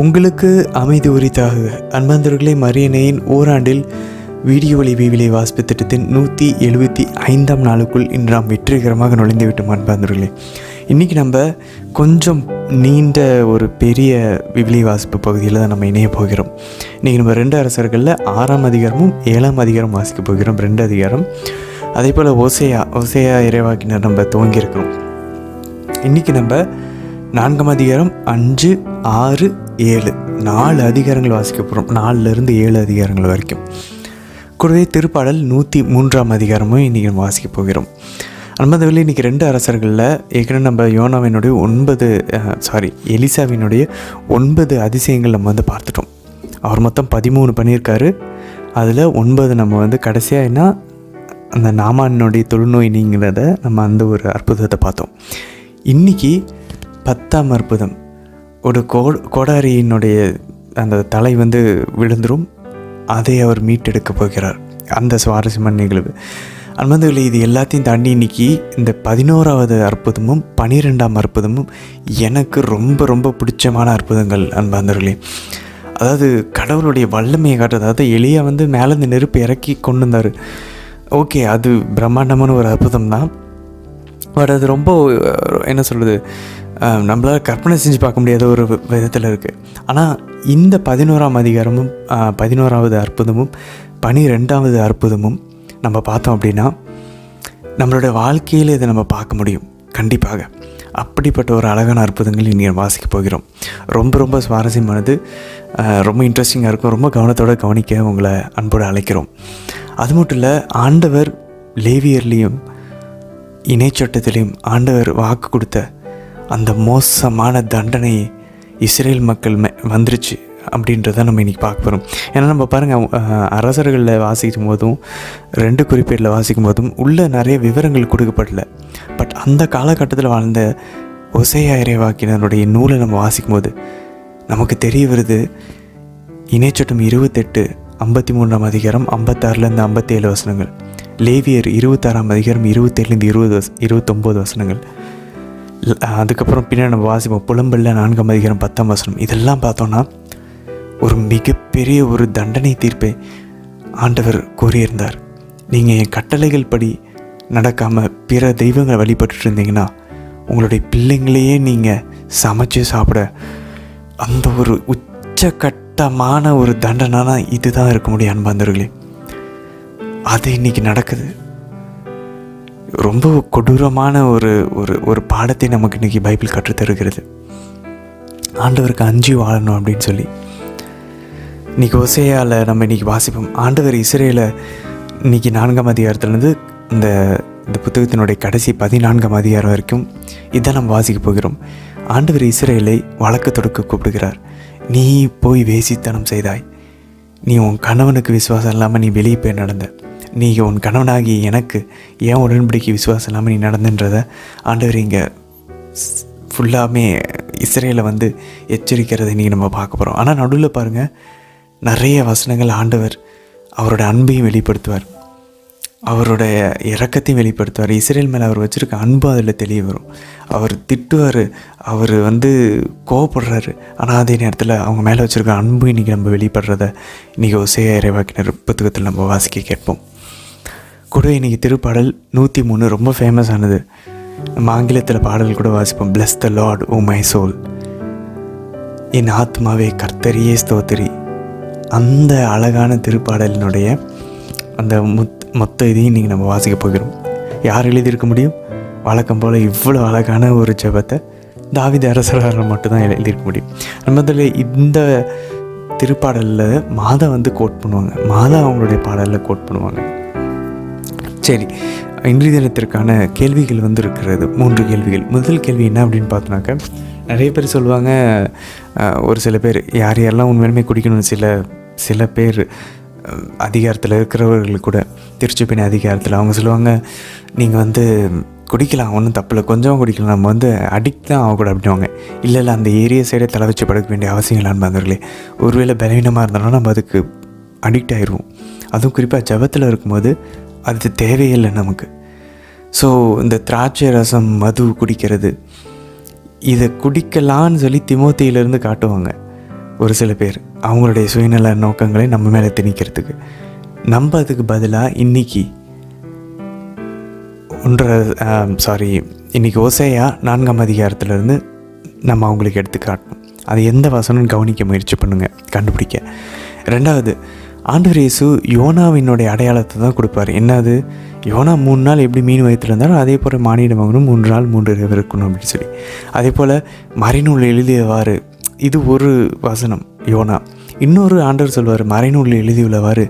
உங்களுக்கு அமைதி உரித்தாக. அன்பார்ந்தவர்களே, மரியணையின் ஓராண்டில் வீடியோ வழி விவிலிய வாசிப்பு திட்டத்தின் 175ஆம் நாளுக்குள் இன்று நாம் வெற்றிகரமாக நுழைந்து விட்டோம். அன்பார்ந்தவர்களே, இன்றைக்கி நம்ம கொஞ்சம் நீண்ட ஒரு பெரிய விவிலிய வாசிப்பு பகுதியில் தான் நம்ம இணைய போகிறோம். இன்றைக்கி நம்ம 2 அரசர்களில் 6ஆம் அதிகாரமும் 7ஆம் அதிகாரம் வாசிக்க போகிறோம். 2 அதிகாரம். அதே போல் ஓசையா இறைவாக்கினர் நம்ம துவங்கியிருக்கிறோம். இன்றைக்கி நம்ம 4ஆம் அதிகாரம் 5, 6, 7 4 அதிகாரங்கள் வாசிக்க போகிறோம். 4லேருந்து 7 அதிகாரங்கள் வரைக்கும். கூடவே திருப்பாடல் 103ஆம் அதிகாரமும் இன்றைக்கி நம்ம வாசிக்க போகிறோம். அன்பதில் இன்றைக்கி 2 அரசர்களில் ஏற்கனவே நம்ம யோனாவினுடைய எலிசாவினுடைய 9 அதிசயங்கள் நம்ம பார்த்துட்டோம். அவர் மொத்தம் 13 பண்ணியிருக்காரு. அதில் 9 நம்ம கடைசியாக என்ன அந்த நாமானுடைய தொழுநோய் நீங்கிறத நம்ம அந்த ஒரு அற்புதத்தை பார்த்தோம். இன்றைக்கி 10ஆம் அற்புதம். ஒரு கோடாரியினுடைய அந்த தலை விழுந்துரும், அதை அவர் மீட்டெடுக்க போகிறார். அந்த சுவாரஸ்யமான நிகழ்வு. அன்பதில் இது எல்லாத்தையும் தாண்டி இன்றைக்கி இந்த 11ஆவது அற்புதமும் 12ஆம் அற்புதமும் எனக்கு ரொம்ப ரொம்ப பிடிச்சமான அற்புதங்கள். அன்பர்களே, அதாவது கடவுளுடைய வல்லமையை காட்டுறது. அதாவது எலியா மேலேருந்து நெருப்பு இறக்கி கொண்டு வந்தார். ஓகே, அது பிரம்மாண்டமான ஒரு அற்புதம் தான். பட் அது ரொம்ப என்ன சொல்கிறது, நம்மளால் கற்பனை செஞ்சு பார்க்க முடியாத ஒரு விதத்தில் இருக்குது. ஆனால் இந்த 11ஆம் அதிகாரமும் 11ஆவது அற்புதமும் 12ஆவது அற்புதமும் நம்ம பார்த்தோம் அப்படின்னா நம்மளோட வாழ்க்கையில் இதை நம்ம பார்க்க முடியும். கண்டிப்பாக அப்படிப்பட்ட ஒரு அழகான அற்புதங்கள் நீங்கள் வாசிக்க போகிறோம். ரொம்ப ரொம்ப சுவாரஸ்யமானது, ரொம்ப இன்ட்ரெஸ்டிங்காக இருக்கும். ரொம்ப கவனத்தோடு கவனிக்க உங்களை அன்போடு அழைக்கிறோம். அது மட்டும் இல்லை, ஆண்டவர் லேவியர்லேயும் இணைச்சட்டத்திலையும் ஆண்டவர் வாக்கு கொடுத்த அந்த மோசமான தண்டனை இஸ்ரேல் மக்கள் வந்துருச்சு அப்படின்றத நம்ம இன்றைக்கி பார்க்க போகிறோம். ஏன்னா நம்ம பாருங்கள், அரசர்களில் வாசிக்கும் போதும் 2 குறிப்பேட்டில் வாசிக்கும் போதும் உள்ள நிறைய விவரங்கள் கொடுக்கப்படல. பட் அந்த காலகட்டத்தில் வாழ்ந்த ஓசையா இறைவாக்கினருடைய நூலை நம்ம வாசிக்கும் போது நமக்கு தெரிய வருது. இணைச்சட்டம் 28 53ஆம் அதிகாரம் 56லேருந்து 57 வசனங்கள். லேவியர் 26ஆம் அதிகாரம் 27லேருந்து 29 வசனங்கள். அதுக்கப்புறம் பின்னாடி நம்ம வாசிப்போம் புலம்பல்ல 4ஆம் அதிகாரம் 10ஆம் வசனம். இதெல்லாம் பார்த்தோன்னா ஒரு மிகப்பெரிய ஒரு தண்டனை தீர்ப்பை ஆண்டவர் கூறியிருந்தார். நீங்கள் என் கட்டளைகள் படி நடக்காமல் பிற தெய்வங்களை வழிபட்டு இருந்தீங்கன்னா உங்களுடைய பிள்ளைங்களையே நீங்கள் சமைச்சு சாப்பிட அந்த ஒரு உச்சகட்டமான ஒரு தண்டனைனா இதுதான் இருக்க முடியும். அன்பார்ந்தவர்களே, அது இன்றைக்கி நடக்குது. ரொம்ப கொடூரமான ஒரு பாடத்தை நமக்கு இன்றைக்கி பைபிள் கற்றுத்தருகிறது. ஆண்டவருக்கு அஞ்சு வாழணும் அப்படின்னு சொல்லி இன்றைக்கி ஓசையால் நம்ம இன்றைக்கி வாசிப்போம். ஆண்டவர் இஸ்ரேலை இன்றைக்கி 4ஆம் அதிகாரத்துலேருந்து இந்த புத்தகத்தினுடைய கடைசி 14ஆம் அதிகாரம் வரைக்கும் இதான் நம்ம வாசிக்க போகிறோம். ஆண்டவர் இஸ்ரேலை வழக்கு தொடுக்க கூப்பிடுகிறார். நீ போய் வேசித்தனம் செய்தாய், நீ உன் கணவனுக்கு விசுவாசம் இல்லாமல் நீ வெளியே போய் நடந்த, நீ உன் கணவனாகி எனக்கு ஏன் உடன்படிக்கை விசுவாசம் இல்லாமல் நீ நடந்துன்றதை ஆண்டவர் இங்கே ஃபுல்லாமே இஸ்ரேலை எச்சரிக்கிறதை இன்றைக்கி நம்ம பார்க்க போகிறோம். ஆனால் நடுவில் பாருங்கள், நிறைய வசனங்கள் ஆண்டவர் அவரோட அன்பையும் வெளிப்படுத்துவார், அவருடைய இரக்கத்தையும் வெளிப்படுத்துவார். இஸ்ரேல் மேலே அவர் வச்சுருக்க அன்பு அதில் தெரிய வரும். அவர் திட்டுவார், அவர் கோவப்படுறாரு. ஆனால் அதே நேரத்தில் அவங்க மேலே வச்சுருக்க அன்பு இன்றைக்கி நம்ம வெளிப்படுறத இன்றைக்கி ஓசையா இறைவாக்கினர் புத்தகத்தில் நம்ம வாசிக்க கேட்போம். கூட இன்றைக்கி திருப்பாடல் 103 ரொம்ப ஃபேமஸானது. நம்ம ஆங்கிலத்தில் பாடல் கூட வாசிப்போம். Bless the Lord O my soul, என் ஆத்மாவே கர்த்தரியே ஸ்தோத்திரி. அந்த அழகான திருப்பாடலினுடைய அந்த மொத்த இதையும் இன்றைக்கி நம்ம வாசிக்க போகிறோம். யார் எழுதியிருக்க முடியும்? வழக்கம் போல் இவ்வளோ அழகான ஒரு ஜெபத்தை தாவீது அரசரால் மட்டும்தான் எழுதியிருக்க முடியும். நம்ம அதில் இந்த திருப்பாடலில் மாதா கோட் பண்ணுவாங்க. மாதா அவங்களுடைய பாடலில் கோட் பண்ணுவாங்க. சரி, இன்றைய தினத்திற்கான கேள்விகள் இருக்கிறது. 3 கேள்விகள். முதல் கேள்வி என்ன அப்படின்னு பார்த்தோன்னாக்கா, நிறைய பேர் சொல்லுவாங்க, ஒரு சில பேர் யாரெல்லாம் உண்மையுமே குடிக்கணும்னு சில பேர் அதிகாரத்தில் இருக்கிறவர்கள் கூட, திருச்சிப்பணி அதிகாரத்தில் அவங்க சொல்லுவாங்க, நீங்கள் குடிக்கலாம், ஒன்றும் தப்பில்லை, கொஞ்சம் குடிக்கலாம், நம்ம அடிக்ட் தான் ஆகக்கூடாது அப்படின்வாங்க. இல்லை அந்த ஏரியா சைடே தலை வச்சு படுக்க வேண்டிய அவசியம் இல்லான்னு பாருங்களே. ஒருவேளை பலவீனமாக இருந்தாலும் நம்ம அதுக்கு அடிக்ட் ஆகிடுவோம். அதுவும் குறிப்பாக ஜபத்தில் இருக்கும்போது அது தேவையில்லை நமக்கு. ஸோ இந்த திராட்சை ரசம், மது குடிக்கிறது, இதை குடிக்கலான்னு சொல்லி திமோத்தேயிலேருந்து காட்டுவாங்க. ஒரு சில பேர் அவங்களுடைய சுயநல நோக்கங்களை நம்ம மேலே திணிக்கிறதுக்கு. நம்ம அதுக்கு பதிலாக இன்றைக்கி இன்றைக்கி ஓசையா 4ஆம் அதிகாரத்திலேருந்து நம்ம அவங்களுக்கு எடுத்து காட்டணும். அது எந்த வசனம் கவனிக்க முயற்சி பண்ணுங்கள், கண்டுபிடிக்க. 2வது, ஆண்டவர் இயேசு யோனாவினுடைய அடையாளத்தை தான் கொடுப்பார். என்னது? யோனா 3 நாள் எப்படி மீன் வயிற்றுல இருந்தாலும் அதே போல் மானிட மகனும் 3 நாள் 3 இரவு இருக்கணும் அப்படின்னு சொல்லி. அதே போல் மறைநூல் எழுதியவாறு, இது ஒரு வசனம் யோனா. இன்னொரு ஆண்டவர் சொல்வார், மறைநூல் எழுதியுள்ளவாறு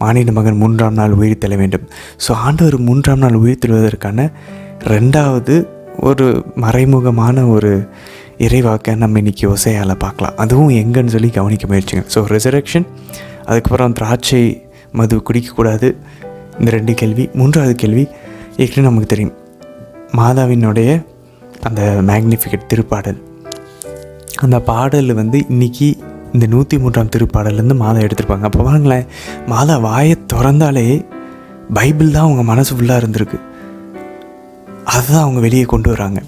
மானிட மகன் 3ஆம் நாள் உயிர் தெள்ள வேண்டும். ஸோ ஆண்டவர் 3ஆம் நாள் உயிர் தெழுவதற்கான 2வது ஒரு மறைமுகமான ஒரு இறைவாக்க நம்ம இன்றைக்கி ஓசையால் பார்க்கலாம். அதுவும் எங்கன்னு சொல்லி கவனிக்க முயற்சிங்க. ஸோ ரெசரக்ஷன், அதுக்கப்புறம் திராட்சை மது குடிக்கக்கூடாது, இந்த 2 கேள்வி. 3வது கேள்வி ஏற்கனவே நமக்கு தெரியும், மாதாவினுடைய அந்த மேக்னிஃபிகட் திருப்பாடல். அந்த பாடல் இன்றைக்கி இந்த 103ஆம் திருப்பாடலேருந்து மாதா எடுத்திருப்பாங்க. அப்போ பாருங்களேன், மாதா வாயை திறந்தாலே பைபிள் தான் அவங்க மனசு ஃபுல்லாக இருந்திருக்கு. அதுதான் அவங்க வெளியே கொண்டு வராங்க.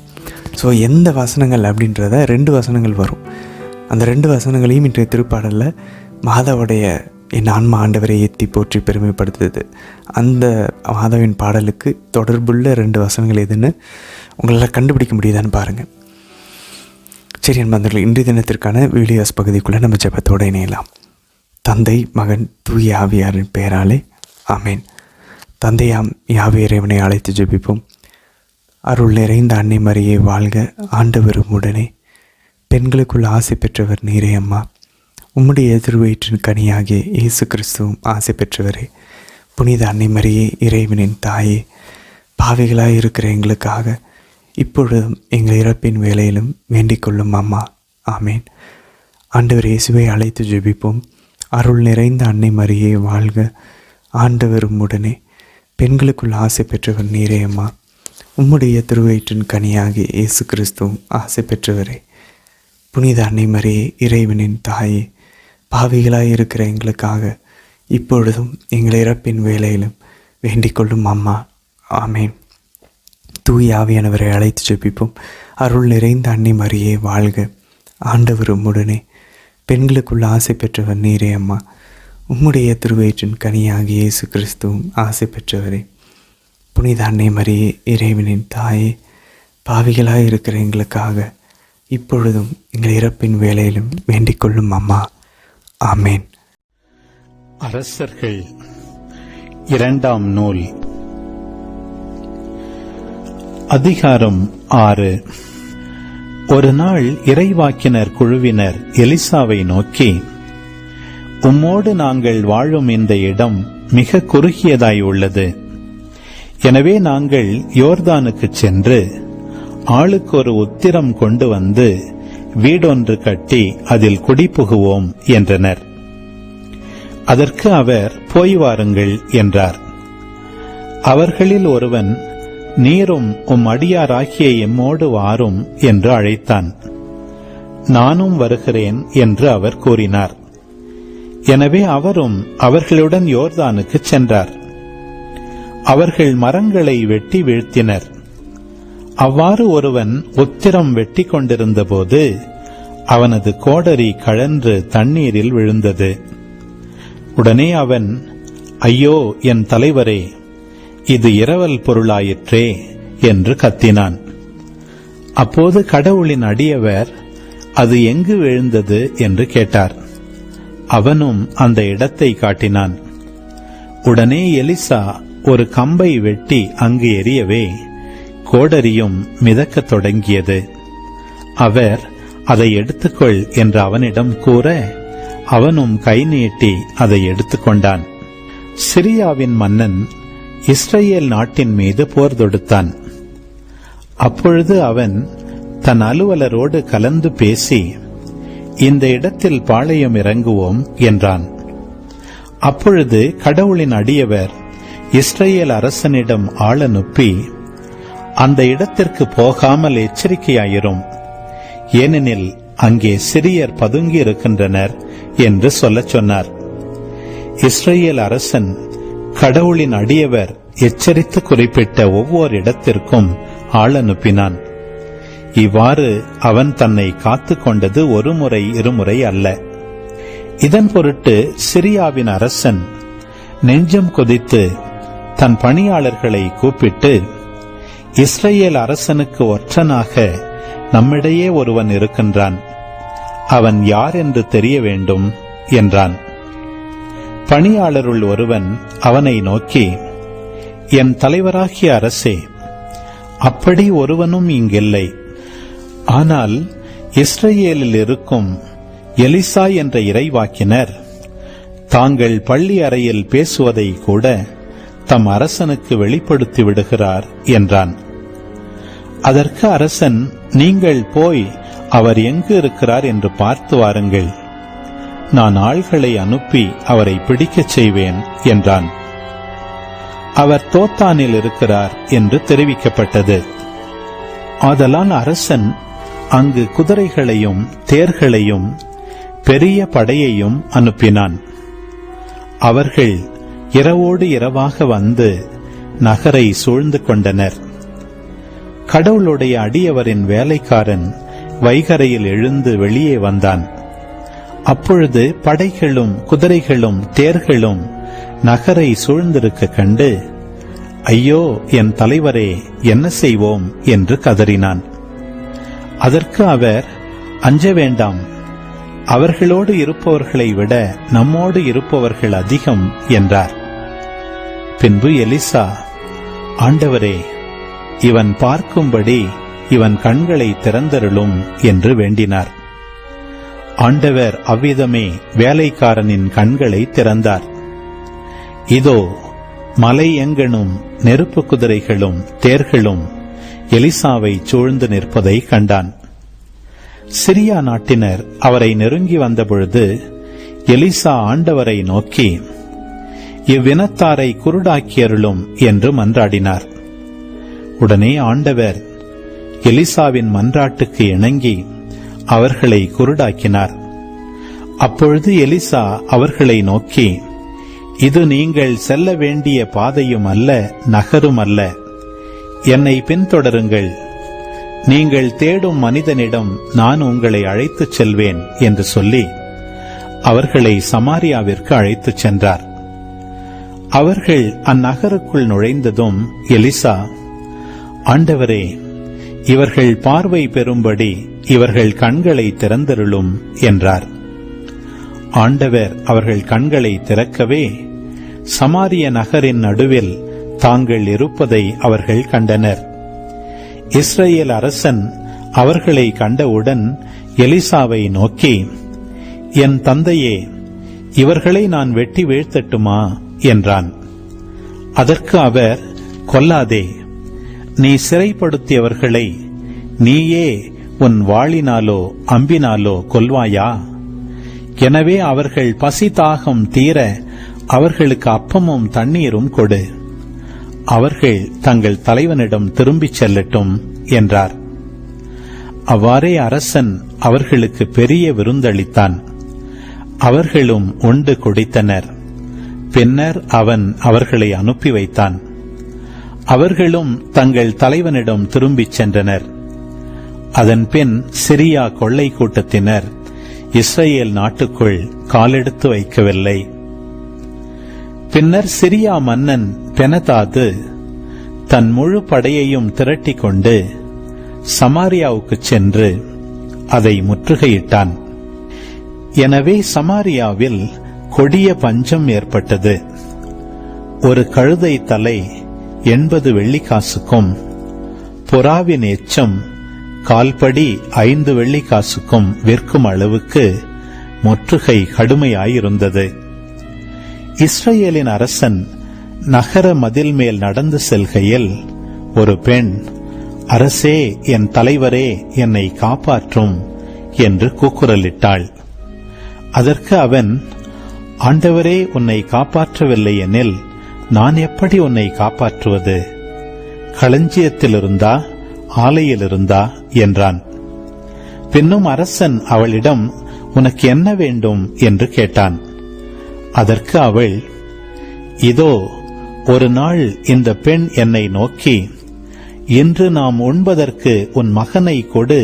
ஸோ எந்த வசனங்கள் அப்படின்றத 2 வசனங்கள் வரும். அந்த 2 வசனங்களையும் இன்றைய திருப்பாடலில் மாதாவுடைய என் ஆன்மா ஆண்டவரை ஏற்றி போற்றி பெருமைப்படுத்துது. அந்த மாதாவின் பாடலுக்கு தொடர்புள்ள 2 வசனங்கள் எதுன்னு உங்களால் கண்டுபிடிக்க முடியுதான்னு பாருங்கள். சரி நண்பர்களே, இன்றைய தினத்திற்கான வீடியோஸ் பகுதிக்குள்ளே நம்ம ஜெபத்தோடு இணையலாம். தந்தை, மகன், தூய ஆவியாரின் பெயராலே ஆமேன். தந்தையாம் யாவே இறைவனை அழைத்து ஜெபிப்போம். அருள் நிறைந்த அன்னை மரியே வாழ்க, ஆண்டவரும் உடனே, பெண்களுக்குள் ஆசை பெற்றவர் நீரே அம்மா. உம்முடைய திருவயிற்றின் கனியாகிய இயேசு கிறிஸ்துவும் ஆசை பெற்றவரே. புனித அன்னை மரியே இறைவனின் தாயே, பாவிகளாய் இருக்கிற எங்களுக்காக இப்பொழுதும் எங்கள் இறப்பின் வேளையிலும் வேண்டிக் கொள்ளும் அம்மா. ஆமேன். ஆண்டவர் இயேசுவை அழைத்து ஜெபிப்போம். அருள் நிறைந்த அன்னை மரியே வாழ்க, ஆண்டவரும் உடனே, பெண்களுக்குள் ஆசை பெற்றவர் நீரே அம்மா. உம்முடைய திருவயிற்றின் கனியாகிய இயேசு கிறிஸ்துவும் ஆசை பெற்றவரே. புனித அன்னை மரியே இறைவனின் தாயே, பாவிகளாய் இருக்கிற எங்களுக்காக இப்பொழுதும் எங்கள் இறப்பின் வேளையிலும் வேண்டிக் கொள்ளும் அம்மா. ஆமேன். தூய ஆவியானவரை அழைத்து ஜெபிப்போம். அருள் நிறைந்த அன்னை மரியே வாழ்க, ஆண்டவரும் உடனே, பெண்களுக்குள் ஆசை பெற்றவர் நீரே அம்மா. உம்முடைய திருவயிற்றின் கனியாகிய இயேசு கிறிஸ்துவும் ஆசை பெற்றவரே. புனித அன்னை மரியே இறைவனின் தாயே, பாவிகளாய் இருக்கிற எங்களுக்காக இப்பொழுதும் எங்கள் இறப்பின் வேளையிலும் வேண்டிக் கொள்ளும் அம்மா. ஆமேன். அரசர்கள் 2ஆம் நூல், அதிகாரம் 6. ஒரு நாள் இறைவாக்கினர் குழுவினர் எலிசாவை நோக்கி, உம்மோடு நாங்கள் வாழும் இந்த இடம் மிக குறுகியதாய் உள்ளது. எனவே நாங்கள் யோர்தானுக்கு சென்று ஆளுக்கு ஒரு உத்திரம் கொண்டு வந்து வீடொன்று கட்டி அதில் குடிபுகுவோம் என்றனர். அதற்கு அவர், போய் வாருங்கள் என்றார். அவர்களில் ஒருவன், நீரும் உம் அடியாராகிய எம்மோடு வாரும் என்று அழைத்தான். நானும் வருகிறேன் என்று அவர் கூறினார். எனவே அவரும் அவர்களுடன் யோர்தானுக்கு சென்றார். அவர்கள் மரங்களை வெட்டி வீழ்த்தினர். அவ்வாறு ஒருவன் உத்திரம் வெட்டி கொண்டிருந்த போது அவனது கோடரி கழன்று தண்ணீரில் விழுந்தது. உடனே அவன், ஐயோ என் தலைவரே, இது இரவல் பொருளாயிற்றே என்று கத்தினான். அப்போது கடவுளின் அடியவர், அது எங்கு விழுந்தது என்று கேட்டார். அவனும் அந்த இடத்தை காட்டினான். உடனே எலிசா ஒரு கம்பை வெட்டி அங்கு எரியவே கோடரியும் மிதக்கத் தொடங்கியது. அவர், அதை எடுத்துக்கொள் என்று அவனிடம் கூற அவனும் கை நீட்டி அதை எடுத்துக்கொண்டான். சிரியாவின் மன்னன் இஸ்ரேல் நாட்டின் மீது போர் தொடுத்தான். அப்பொழுது அவன் தன் அலுவலரோடு கலந்து பேசி, இந்த இடத்தில் பாளையம் இறங்குவோம் என்றான். அப்பொழுது கடவுளின் அடியவர் இஸ்ரேல் அரசனிடம் ஆள் அனுப்பி, அந்த இடத்திற்கு போகாமல் எச்சரிக்கையாயிரும், ஏனெனில் அங்கே சிரியர் பதுங்கி இருக்கின்றனர் என்று சொல்லச் சொன்னார். இஸ்ரேல் அரசன் கடவுளின் அடியவர் எச்சரித்து குறிப்பிட்ட ஒவ்வொரு இடத்திற்கும் ஆள் அனுப்பினான். இவ்வாறு அவன் தன்னை காத்து கொண்டது ஒரு முறை இருமுறை அல்ல. இதன் பொருட்டு சிரியாவின் அரசன் நெஞ்சம் கொதித்து தன் பணியாளர்களை கூப்பிட்டு, இஸ்ரேல் அரசனுக்கு ஒற்றனாக நம்மிடையே ஒருவன் இருக்கின்றான், அவன் யார் என்று தெரிய வேண்டும் என்றான். பணியாளருள் ஒருவன் அவனை நோக்கி, என் தலைவராகிய அரசே, அப்படி ஒருவனும் இங்கில்லை. ஆனால் இஸ்ரேலில் இருக்கும் எலிசா என்ற இறைவாக்கினர் தாங்கள் பள்ளி அறையில் பேசுவதை கூட தம் அரசனுக்கு வெளிப்படுத்தி விடுகிறார் என்றான். அதற்கு அரசன், நீங்கள் போய் அவர் எங்கு இருக்கிறார் என்று பார்த்து வாருங்கள், நான் ஆள்களை அனுப்பி அவரை பிடிக்கச் செய்வேன் என்றான். அவர் தோத்தானில் இருக்கிறார் என்று தெரிவிக்கப்பட்டது. ஆதலால் அரசன் அங்கு குதிரைகளையும் தேர்களையும் பெரிய படையையும் அனுப்பினான். அவர்கள் இரவோடு இரவாக வந்து நகரை சூழ்ந்து கொண்டனர். கடவுளுடைய அடியவரின் வேலைக்காரன் வைகரையில் எழுந்து வெளியே வந்தான். அப்பொழுது படைகளும் குதிரைகளும் தேர்களும் நகரை சூழ்ந்திருக்க கண்டு, ஐயோ என் தலைவரே, என்ன செய்வோம் என்று கதறினான். அதற்கு அவர், அஞ்ச வேண்டாம், அவர்களோடு இருப்பவர்களை விட நம்மோடு இருப்பவர்கள் அதிகம் என்றார். பின்பு எலிசா, ஆண்டவரே, இவன் பார்க்கும்படி இவன் கண்களை திறந்தருளும் என்று வேண்டினார். ஆண்டவர் அவ்விதமே வேலைக்காரனின் கண்களை திறந்தார். இதோ மலை எங்கனும் நெருப்பு குதிரைகளும் தேர்களும் எலிசாவை சூழ்ந்து நிற்பதை கண்டான். சிரியா நாட்டினர் அவரை நெருங்கி வந்தபொழுது எலிசா ஆண்டவரை நோக்கி, இவ்வினத்தாரை குருடாக்கியருளும் என்று மன்றாடினார். உடனே ஆண்டவர் எலிசாவின் மன்றாட்டுக்கு இணங்கி அவர்களை குருடாக்கினார். அப்பொழுது எலிசா அவர்களை நோக்கி, இது நீங்கள் செல்ல வேண்டிய பாதையும் அல்ல, நகரும் அல்ல. என்னை பின்தொடருங்கள். நீங்கள் தேடும் மனிதனிடம் நான் உங்களை அழைத்துச் செல்வேன் என்று சொல்லி அவர்களை சமாரியாவிற்கு அழைத்துச் சென்றார். அவர்கள் அந்நகருக்குள் நுழைந்ததும் எலிசா, ஆண்டவரே, இவர்கள் பார்வை பெறும்படி இவர்கள் கண்களை திறந்தருளும் என்றார். ஆண்டவர் அவர்கள் கண்களை திறக்கவே சமாரிய நகரின் நடுவில் தாங்கள் இருப்பதை அவர்கள் கண்டனர். இஸ்ரேல் அரசன் அவர்களை கண்டவுடன் எலிசாவை நோக்கி, என் தந்தையே, இவர்களை நான் வெட்டி வீழ்த்தட்டுமா என்றான். அதற்கு அவர், கொல்லாதே, நீ சிறைப்படுத்தியவர்களை நீயே உன் வாளினாலோ அம்பினாலோ கொல்வாயா? எனவே அவர்கள் பசி தாகம் தீர அவர்களுக்கு அப்பமும் தண்ணீரும் கொடு. அவர்கள் தங்கள் தலைவனிடம் திரும்பிச் செல்லட்டும் என்றார். அவ்வாறே அரசன் அவர்களுக்கு பெரிய விருந்தளித்தான். அவர்களும் உண்டு குடித்தனர். பின்னர் அவன் அவர்களை அனுப்பி வைத்தான். அவர்களும் தங்கள் தலைவனிடம் திரும்பிச் சென்றனர். அதன்பின் சிரியா கொள்ளை கூட்டத்தினர் இஸ்ரேல் நாட்டுக்குள் காலெடுத்து வைக்கவில்லை. பின்னர் சிரியா மன்னன் பெனதாது தன் முழு படையையும் திரட்டிக் கொண்டு சமாரியாவுக்கு சென்று அதை முற்றுகையிட்டான். எனவே சமாரியாவில் கொடிய பஞ்சம் ஏற்பட்டது. ஒரு கழுதை தலை 80 வெள்ளிக்காசுக்கும் புறாவின் எச்சம் கால்படி 5 வெள்ளிக்காசுக்கும் விற்கும் அளவுக்கு முற்றுகை கடுமையாயிருந்தது. இஸ்ரேலின் அரசன் நகர மதில் மேல் நடந்து செல்கையில் ஒரு பெண், அரசே, என் தலைவரே, என்னை காப்பாற்றும் என்று கூக்குரலிட்டாள். அதற்கு அவன், ஆண்டவரே உன்னை காப்பாற்றவில்லை எனில் நான் எப்படி உன்னை காப்பாற்றுவது? களஞ்சியத்தில் இருந்தா ஆலையில் இருந்தா என்றான். பின்னும் அரசன் அவளிடம், உனக்கு என்ன வேண்டும் என்று கேட்டான். அதற்கு அவள், இதோ ஒரு நாள் இந்த பெண் என்னை நோக்கி, இன்று நாம் உண்பதற்கு உன் மகனை கொடு,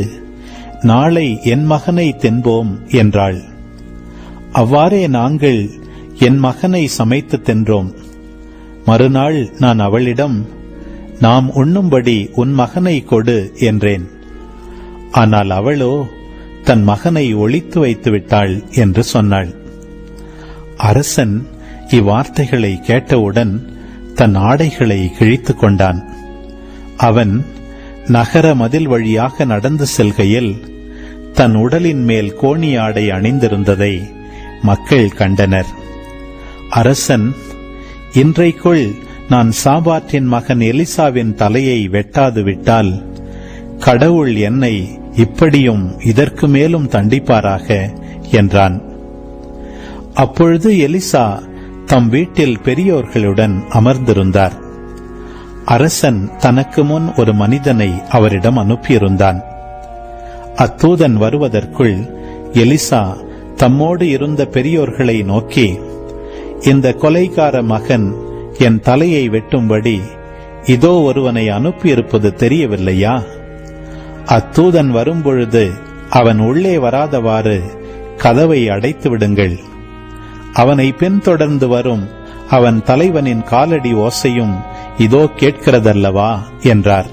நாளை என் மகனை தின்போம் என்றாள். அவ்வாறே நாங்கள் என் மகனை சமைத்து தின்றோம். மறுநாள் நான் அவளிடம், நாம் உண்ணும்படி உன் மகனை கொடு என்றேன். ஆனால் அவளோ தன் மகனை ஒளித்து வைத்து விட்டாள் என்று சொன்னாள். அரசன் இவ்வார்த்தைகளை கேட்டவுடன் தன் ஆடைகளை கிழித்து கொண்டான். அவன் நகர மதில் வழியாக நடந்து செல்கையில் தன் உடலின் மேல் கோணி ஆடை அணிந்திருந்ததை மக்கள் கண்டனர். அரசன், இன்றைக்குள் நான் சாபாற்றின் மகன் எலிசாவின் தலையை வெட்டாது விட்டால் கடவுள் என்னை இப்படியும் இதற்கு மேலும் தண்டிப்பாராக என்றான். அப்பொழுது எலிசா தம் வீட்டில் பெரியோர்களுடன் அமர்ந்திருந்தார். அரசன் தனக்கு முன் ஒரு மனிதனை அவரிடம் அனுப்பியிருந்தான். அத்தூதன் வருவதற்குள் எலிசா தம்மோடு இருந்த பெரியோர்களை நோக்கி, இந்த கொலைகார மகன் என் தலையை வெட்டும்படி இதோ ஒருவனை அனுப்பியிருப்பது தெரியவில்லையா? அத்தூதன் வரும்பொழுது அவன் உள்ளே வராதவாறு கதவை அடைத்து விடுங்கள். அவனை பின்தொடர்ந்து வரும் அவன் தலைவனின் காலடி ஓசையும் இதோ கேட்கிறதல்லவா என்றார்.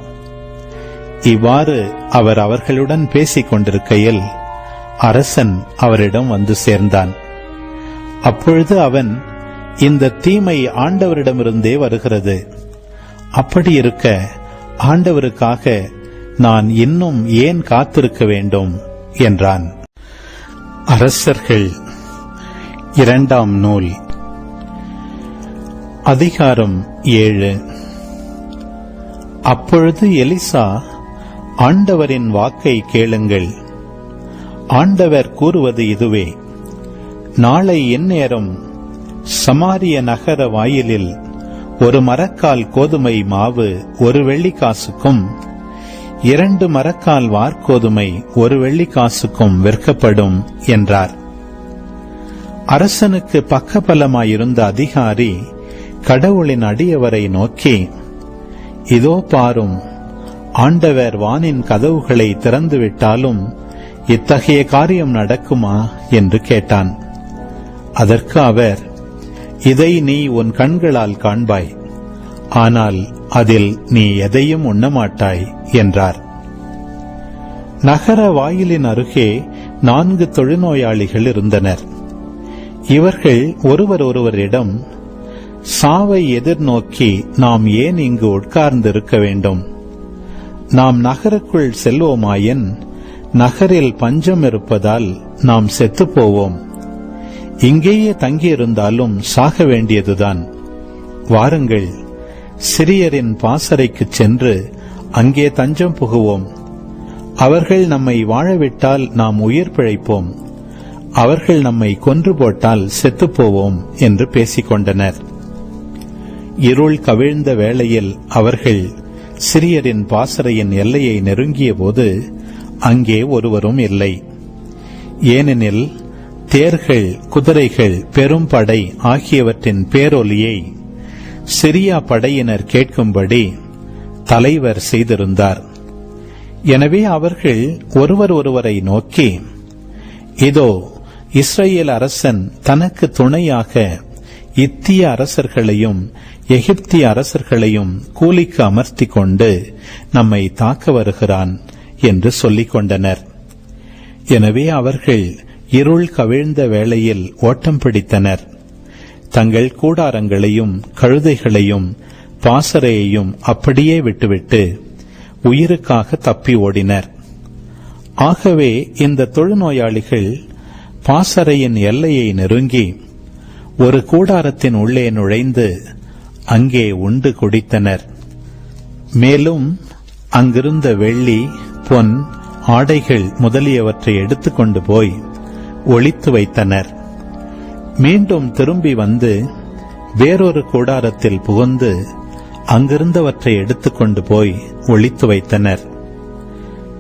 இவ்வாறு அவர் அவர்களுடன் பேசிக் கொண்டிருக்கையில் அரசன் அவரிடம் வந்து சேர்ந்தான். அப்பொழுது அவன், இந்த தீமை ஆண்டவரிடமிருந்தே வருகிறது. அப்படி இருக்க ஆண்டவருக்காக நான் இன்னும் ஏன் காத்திருக்க வேண்டும் என்றான். அரசர்கள் 2ஆம் நூல் அதிகாரம் 7. அப்பொழுது எலிசா, ஆண்டவரின் வாக்கை கேளுங்கள். ஆண்டவர் கூறுவது இதுவே, நாளை இந்நேரம் சமாரிய நகர வாயிலில் ஒரு மரக்கால் கோதுமை மாவு 1 வெள்ளிக்காசுக்கும் 2 மரக்கால் வார்கோதுமை 1 வெள்ளிக்காசுக்கும் விற்கப்படும் என்றார். அரசனுக்கு பக்கபலமாயிருந்த அதிகாரி கடவுளின் அடியவரை நோக்கி, இதோ பாரும், ஆண்டவர் வானின் கதவுகளை திறந்துவிட்டாலும் இத்தகைய காரியம் நடக்குமா என்று கேட்டான். அதற்கு அவர், இதை நீ உன் கண்களால் காண்பாய், ஆனால் அதில் நீ எதையும் உண்ணமாட்டாய் என்றார். நகர வாயிலின் அருகே 4 தொழுநோயாளிகள் இருந்தனர். இவர்கள் ஒருவரிடம், சாவை எதிர்நோக்கி நாம் ஏன் இங்கு உட்கார்ந்திருக்க வேண்டும்? நாம் நகருக்குள் செல்வோமாயின் நகரில் பஞ்சம் இருப்பதால் நாம் செத்துப்போவோம். இங்கேயே தங்கியிருந்தாலும் சாக வேண்டியதுதான். வாருங்கள், சிரியரின் பாசறைக்கு சென்று அங்கே தஞ்சம் புகுவோம். அவர்கள் நம்மை வாழவிட்டால் நாம் உயிர் பிழைப்போம், அவர்கள் நம்மை கொன்று போட்டால் செத்துப்போவோம் என்று பேசிக்கொண்டனர். இருள் கவிழ்ந்த வேளையில் அவர்கள் சிரியரின் பாசறையின் எல்லையை நெருங்கிய போது அங்கே ஒருவரும் இல்லை. ஏனெனில் தேர்கள், குதிரைகள், பெரும் படை ஆகியவற்றின் பேரொலியை சிரியா படையினர் கேட்கும்படி தலைவர் செய்திருந்தார். எனவே அவர்கள் ஒருவரை நோக்கி, இதோ இஸ்ரேல் அரசன் தனக்கு துணையாக இத்திய அரசர்களையும் எகிப்திய அரசர்களையும் கூலிக்கு அமர்த்தி கொண்டு நம்மை தாக்க வருகிறான் என்று சொல்லிக் கொண்டனர். எனவே அவர்கள் இருள் கவிழ்ந்த வேளையில் ஓட்டம் பிடித்தனர். தங்கள் கூடாரங்களையும் கழுதைகளையும் பாசறையையும் அப்படியே விட்டுவிட்டு உயிருக்காக தப்பி ஓடினர். ஆகவே இந்த தொழுநோயாளிகள் பாசறையின் எல்லையை நெருங்கி ஒரு கூடாரத்தின் உள்ளே நுழைந்து அங்கே உண்டு குடித்தனர். மேலும் அங்கிருந்த வெள்ளி, பொன், ஆடைகள் முதலியவற்றை எடுத்துக்கொண்டு போய் ஒளித்து வைத்தனர். மீண்டும் திரும்பி வந்து வேறொரு கூடாரத்தில் புகுந்து அங்கிருந்தவற்றை எடுத்துக்கொண்டு போய் ஒளித்து வைத்தனர்.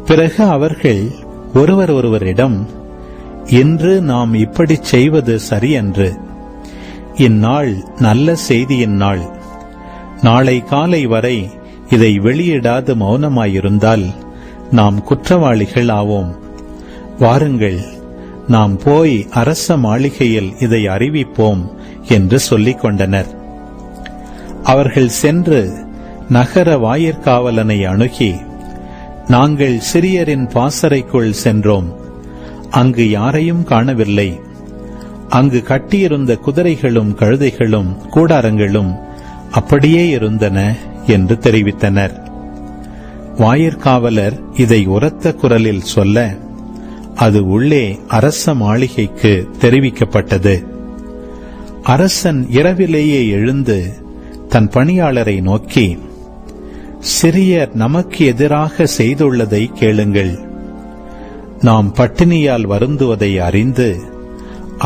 பிறகு அவர்கள் ஒருவரிடம், இன்று நாம் இப்படி செய்வது சரியன்று. இந்நாள் நல்ல செய்தியின் நாள். நாளை காலை வரை இதை வெளியிடாது மௌனமாயிருந்தால் நாம் குற்றவாளிகள் ஆவோம். வாருங்கள், நாம் போய் அரச மாளிகையில் இதை அறிவிப்போம் என்று சொல்லிக் கொண்டனர். அவர்கள் சென்று நகர வாயிற்காவலனை அணுகி, நாங்கள் சிரியரின் பாசறைக்குள் சென்றோம், அங்கு யாரையும் காணவில்லை. அங்கு கட்டியிருந்த குதிரைகளும் கழுதைகளும் கூடாரங்களும் அப்படியே இருந்தன என்று தெரிவித்தனர். வாயிற்காவலர் இதை உரத்த குரலில் சொல்ல, அது உள்ளே அரச மாளிகைக்கு தெரிவிக்கப்பட்டது. அரசன் இரவிலேயே எழுந்து தன் பணியாளரை நோக்கி, சிரியர் நமக்கு எதிராக செய்துள்ளதை கேளுங்கள். நாம் பட்டினியால் வருந்துவதை அறிந்து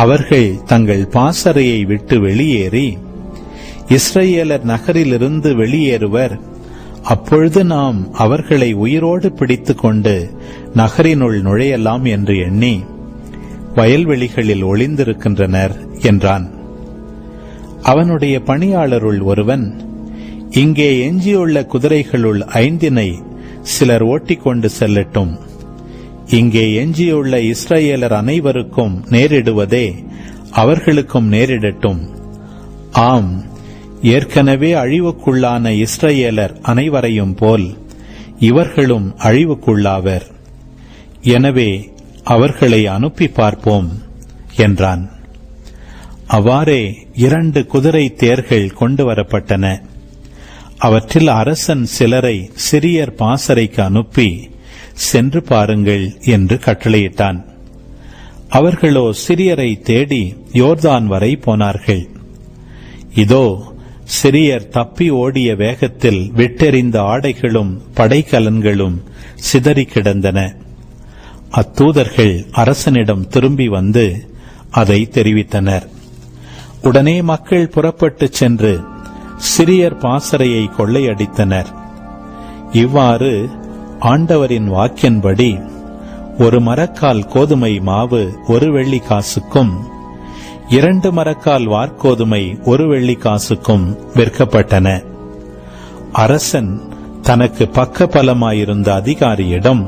அவர்கள் தங்கள் பாசறையை விட்டு வெளியேறி இஸ்ரவேலர் நகரிலிருந்து வெளியேறுவர். அப்பொழுது நாம் அவர்களை உயிரோடு பிடித்துக் கொண்டு நகரினுள் நுழையலாம் என்று எண்ணி வயல்வெளிகளில் ஒளிந்திருக்கின்றனர் என்றான். அவனுடைய பணியாளருள் ஒருவன், இங்கே எஞ்சியுள்ள குதிரைகளுள் 5 சிலர் ஓட்டிக்கொண்டு செல்லட்டும். இங்கே எஞ்சியுள்ள இஸ்ரவேலர் அனைவருக்கும் நேரிடுவதே அவர்களுக்கும் நேரிடட்டும். ஆம், ஏற்கனவே அழிவுக்குள்ளான இஸ்ரவேலர் அனைவரையும் போல் இவர்களும் அழிவுக்குள்ளாவர். எனவே அவர்களை அனுப்பி பார்ப்போம் என்றான். அவ்வாறே 2 குதிரை தேர்கள் கொண்டு வரப்பட்டன. அவற்றில் அரசன் சிலரை சிரியர் பாசறைக்கு அனுப்பி, சென்று பாருங்கள் என்று கட்டளையிட்டான். அவர்களோ சிரியரை தேடி யோர்தான் வரை போனார்கள். இதோ, சிரியர் தப்பி ஓடிய வேகத்தில் விட்டெறிந்த ஆடைகளும் படைக்கலன்களும் சிதறி கிடந்தன. அத்தூதர்கள் அரசனிடம் திரும்பி வந்து அதை தெரிவித்தனர். உடனே மக்கள் புறப்பட்டுச் சென்று சிரியர் பாசறையை கொள்ளையடித்தனர். இவ்வாறு ஆண்டவரின் வாக்கின்படி 1 மரக்கால் கோதுமை மாவு 1 வெள்ளி காசுக்கும் 2 மரக்கால் வார்கோதுமை 1 வெள்ளி காசுக்கும் விற்கப்பட்டன. அரசன் தனக்கு பக்கபலமாயிருந்த அதிகாரியிடம்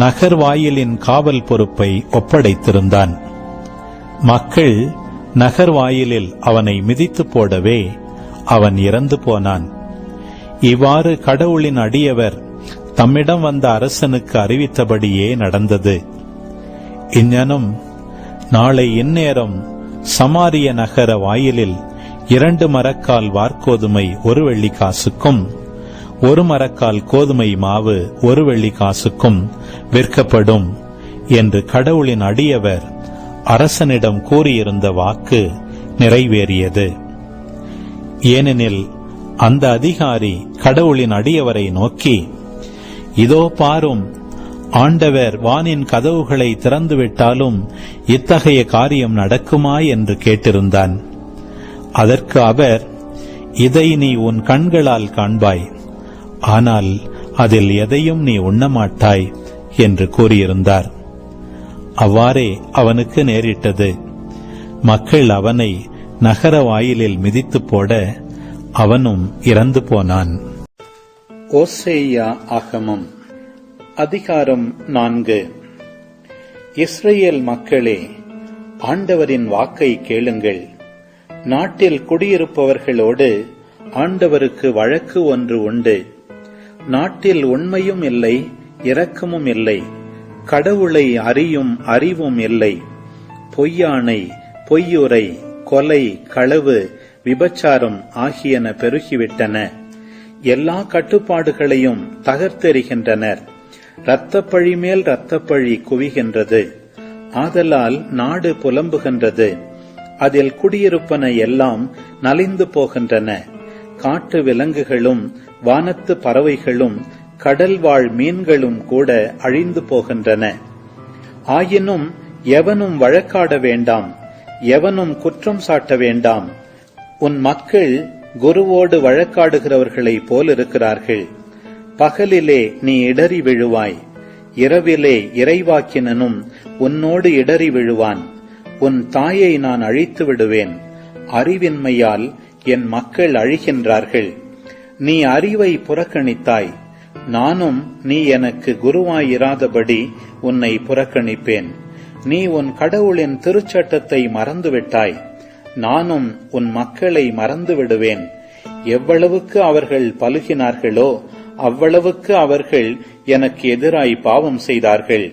நகர் வாயிலின் காவல் பொறுப்பை ஒப்படைத்திருந்தான். மக்கள் நகர் வாயிலில் அவனை மிதித்து போடவே அவன் இறந்து போனான். இவ்வாறு கடவுளின் அடியவர் தம்மிடம் வந்த அரசனுக்கு அறிவித்தபடியே நடந்தது. இஞ்ஞனம் நாளை இந்நேரம் சமாரிய நகர வாயிலில் 2 மரக்கால் வார்கோதுமை 1 வெள்ளி காசுக்கும் 1 மரக்கால் கோதுமை மாவு 1 வெள்ளி காசுக்கும் விற்கப்படும் என்று கடவுளின் அடியவர் அரசனிடம் கூறியிருந்த வாக்கு நிறைவேறியது. ஏனெனில் அந்த அதிகாரி கடவுளின் அடியவரை நோக்கி, இதோ பாரும், ஆண்டவர் வானின் கதவுகளை திறந்துவிட்டாலும் இத்தகைய காரியம் நடக்குமா என்று கேட்டிருந்தான். அதற்கு அவர், இதை நீ உன் கண்களால் காண்பாய், ஆனால் அதில் எதையும் நீ உண்ணமாட்டாய் என்று கூறியிருந்தார். அவ்வாறே அவனுக்கு நேரிட்டது. மக்கள் அவனை நகர வாயிலில் மிதித்து போட அவனும் இறந்து போனான். ஓசேயா ஆகமம் அதிகாரம் 4. இஸ்ரவேல் மக்களே, ஆண்டவரின் வாக்கை கேளுங்கள். நாட்டில் குடியிருப்பவர்களோடு ஆண்டவருக்கு வழக்கு ஒன்று உண்டு. நாட்டில் உண்மையும் இல்லை, இரக்கமும் இல்லை, கடவுளை அறியும் அறிவும் இல்லை. பொய்யானை, பொய்யுரை, கொலை, களவு, விபச்சாரம் ஆகியன பெருகிவிட்டன. எல்லா கட்டுப்பாடுகளையும் தகர்த்தெறிகின்றனர். இரத்தப்பழி மேல் இரத்தப்பழி குவிகின்றது. ஆதலால் நாடு புலம்புகின்றது. அதில் குடியிருப்பன எல்லாம் நலிந்து போகின்றன. காட்டு விலங்குகளும் வானத்து பறவைகளும் கடல் வாழ் மீன்களும் கூட அழிந்து போகின்றன. ஆயினும் எவனும் வழக்காட வேண்டாம், எவனும் குற்றம் சாட்ட வேண்டாம். உன் மக்கள் குருவோடு வழக்காடுகிறவர்களைப் போல் இருக்கிறார்கள். பகலிலே நீ இடறி விழுவாய், இரவிலே இறைவாக்கினனும் உன்னோடு இடறி விழுவான். உன் தாயை நான் அழித்து விடுவேன். அறிவின்மையால் என் மக்கள் அழிகின்றார்கள். நீ அறிவை புறக்கணித்தாய், நானும் நீ எனக்கு குருவாயிராதபடி உன்னை புறக்கணிப்பேன். நீ உன் கடவுளின் திருச்சட்டத்தை மறந்துவிட்டாய், நானும் உன் மக்களை மறந்து விடுவேன். எவ்வளவுக்கு அவர்கள் பலுகினார்களோ அவ்வளவுக்கு அவர்கள் எனக்கு எதிராய் பாவம் செய்தார்கள்.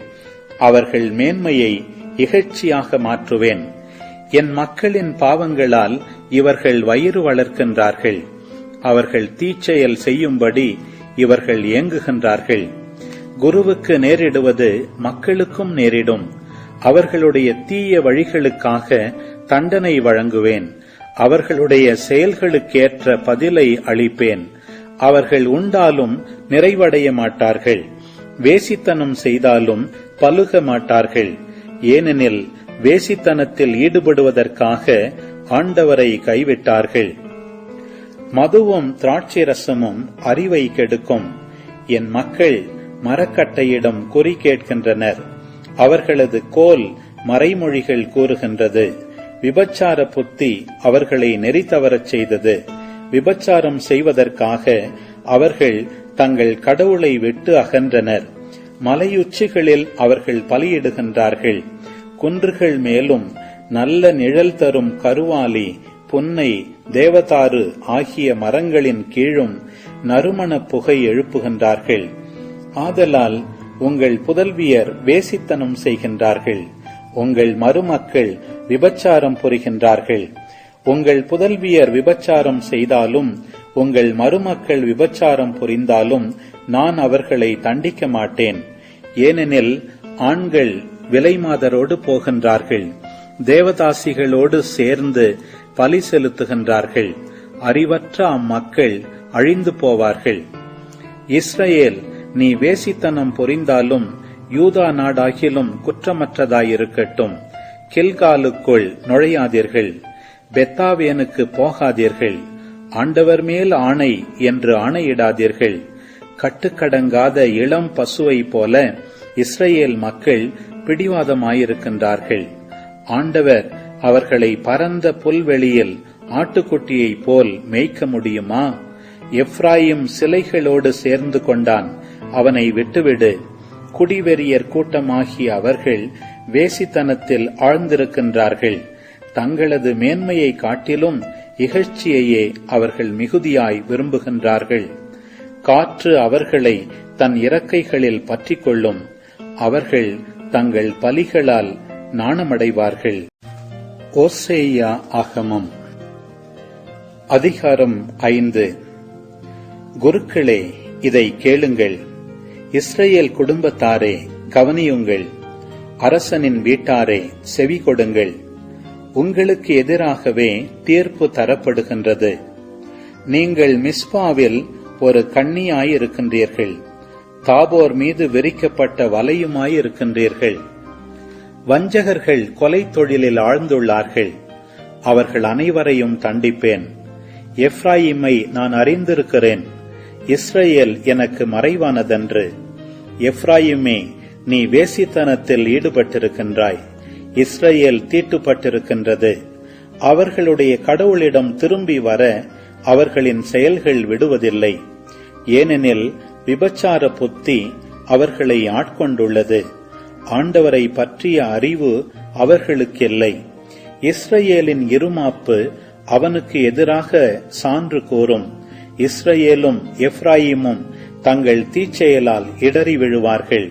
அவர்கள் மேன்மையை இகழ்ச்சியாக மாற்றுவேன். என் மக்களின் பாவங்களால் இவர்கள் வயிறு வளர்க்கின்றார்கள். அவர்கள் தீச்செயல் செய்யும்படி இவர்கள் ஏங்குகின்றார்கள். குருவுக்கு நேரிடுவது மக்களுக்கும் நேரிடும். அவர்களுடைய தீய வழிகளுக்காக தண்டனை வழங்குவேன். அவர்களுடைய செயல்களுக்கேற்ற பதிலை அளிப்பேன். அவர்கள் உண்டாலும் நிறைவடைய மாட்டார்கள், வேசித்தனம் செய்தாலும் பலுக மாட்டார்கள். ஏனெனில் வேசித்தனத்தில் ஈடுபடுவதற்காக ஆண்டவரை கைவிட்டார்கள். மதுவும் திராட்சை ரசமும் அறிவை கெடுக்கும். என் மக்கள் மரக்கட்டையிடம் குறி கேட்கின்றனர். அவர்களது கோல் மறைமொழிகள் கூறுகின்றது. விபச்சார புத்தி அவர்களை நெறி தவறச் செய்தது. விபச்சாரம் செய்வதற்காக அவர்கள் தங்கள் கடவுளை விட்டு அகன்றனர். மலையுச்சிகளில் அவர்கள் பலியிடுகின்றார்கள். குன்றுகள் மேலும் நல்ல நிழல் தரும் கருவாலி, புன்னை, தேவதாரு ஆகிய மரங்களின் கீழும் நறுமண புகை எழுப்புகின்றார்கள். ஆதலால் உங்கள் புதல்வியர் வேசித்தனம் செய்கின்றார்கள். உங்கள் மருமக்கள் விபச்சாரம் புரிகின்றார்கள். உங்கள் புதல்வியர் விபச்சாரம் செய்தாலும் உங்கள் மருமக்கள் விபச்சாரம் புரிந்தாலும் நான் அவர்களை தண்டிக்க மாட்டேன். ஏனெனில் ஆண்கள் விலைமாதரோடு போகின்றார்கள், தேவதாசிகளோடு சேர்ந்து பலி செலுத்துகின்றார்கள். அறிவற்ற அம்மக்கள் அழிந்து போவார்கள். இஸ்ரவேல், நீ வேசித்தனம் புரிந்தாலும் யூதா நாடாகிலும் குற்றமற்றதாயிருக்கட்டும். கில்காலுக்குள் நுழையாதீர்கள், பெத்தாவேனுக்கு போகாதீர்கள். ஆண்டவர் மேல் ஆணை என்று ஆணையிடாதீர்கள். கட்டுக்கடங்காத இளம் பசுவை போல இஸ்ரவேல் மக்கள் பிடிவாதமாயிருக்கின்றார்கள். ஆண்டவர் அவர்களை பரந்த புல்வெளியில் ஆட்டுக்குட்டியைப் போல் மேய்க்க முடியுமா? எப்ராயிம் சிலைகளோடு சேர்ந்து கொண்டான், அவனை விட்டுவிடு. குடிவெறியர் கூட்டமாகிய அவர்கள் வேசித்தனத்தில் ஆழ்ந்திருக்கின்றார்கள். தங்களது மேன்மையை காட்டிலும் இகழ்ச்சியையே அவர்கள் மிகுதியாய் விரும்புகின்றார்கள். காற்று அவர்களை தன் இறக்கைகளில் பற்றிக்கொள்ளும். அவர்கள் தங்கள் பலிகளால் நாணமடைவார்கள். ஓசேயா ஆகமம் அதிகாரம் 5. குருக்களே, இதை கேளுங்கள். இஸ்ரவேல் குடும்பத்தாரே, கவனியுங்கள். அரசனின் வீட்டாரே, செவி கொடுங்கள். உங்களுக்கு எதிராகவே தீர்ப்பு தரப்படுகின்றது. நீங்கள் மிஸ்பாவில் ஒரு கண்ணியாயிருக்கின்றீர்கள், தாபோர் மீது விரிக்கப்பட்ட வலையுமாயிருக்கின்றீர்கள். வஞ்சகர்கள் கொலை தொழிலில் ஆழ்ந்துள்ளார்கள். அவர்கள் அனைவரையும் தண்டிப்பேன். எப்ராயிமை நான் அறிந்திருக்கிறேன், இஸ்ரவேல் எனக்கு மறைவானதன்று. எப்ராயிமே, நீ வேசித்தனத்தில் ஈடுபட்டிருக்கின்றாய். இஸ்ரவேல் தீட்டுப்பட்டிருக்கின்றது. அவர்களுடைய கடவுளிடம் திரும்பி வர அவர்களின் செயல்கள் விடுவதில்லை. ஏனெனில் விபச்சார புத்தி அவர்களை ஆட்கொண்டுள்ளது. ஆண்டவரை பற்றிய அறிவு அவர்களுக்கில்லை. இஸ்ரவேலின் இருமாப்பு அவனுக்கு எதிராக சான்று கூறும். இஸ்ரவேலும் எப்ராயிமும் தங்கள் தீச்செயலால் இடறி விழுவார்கள்.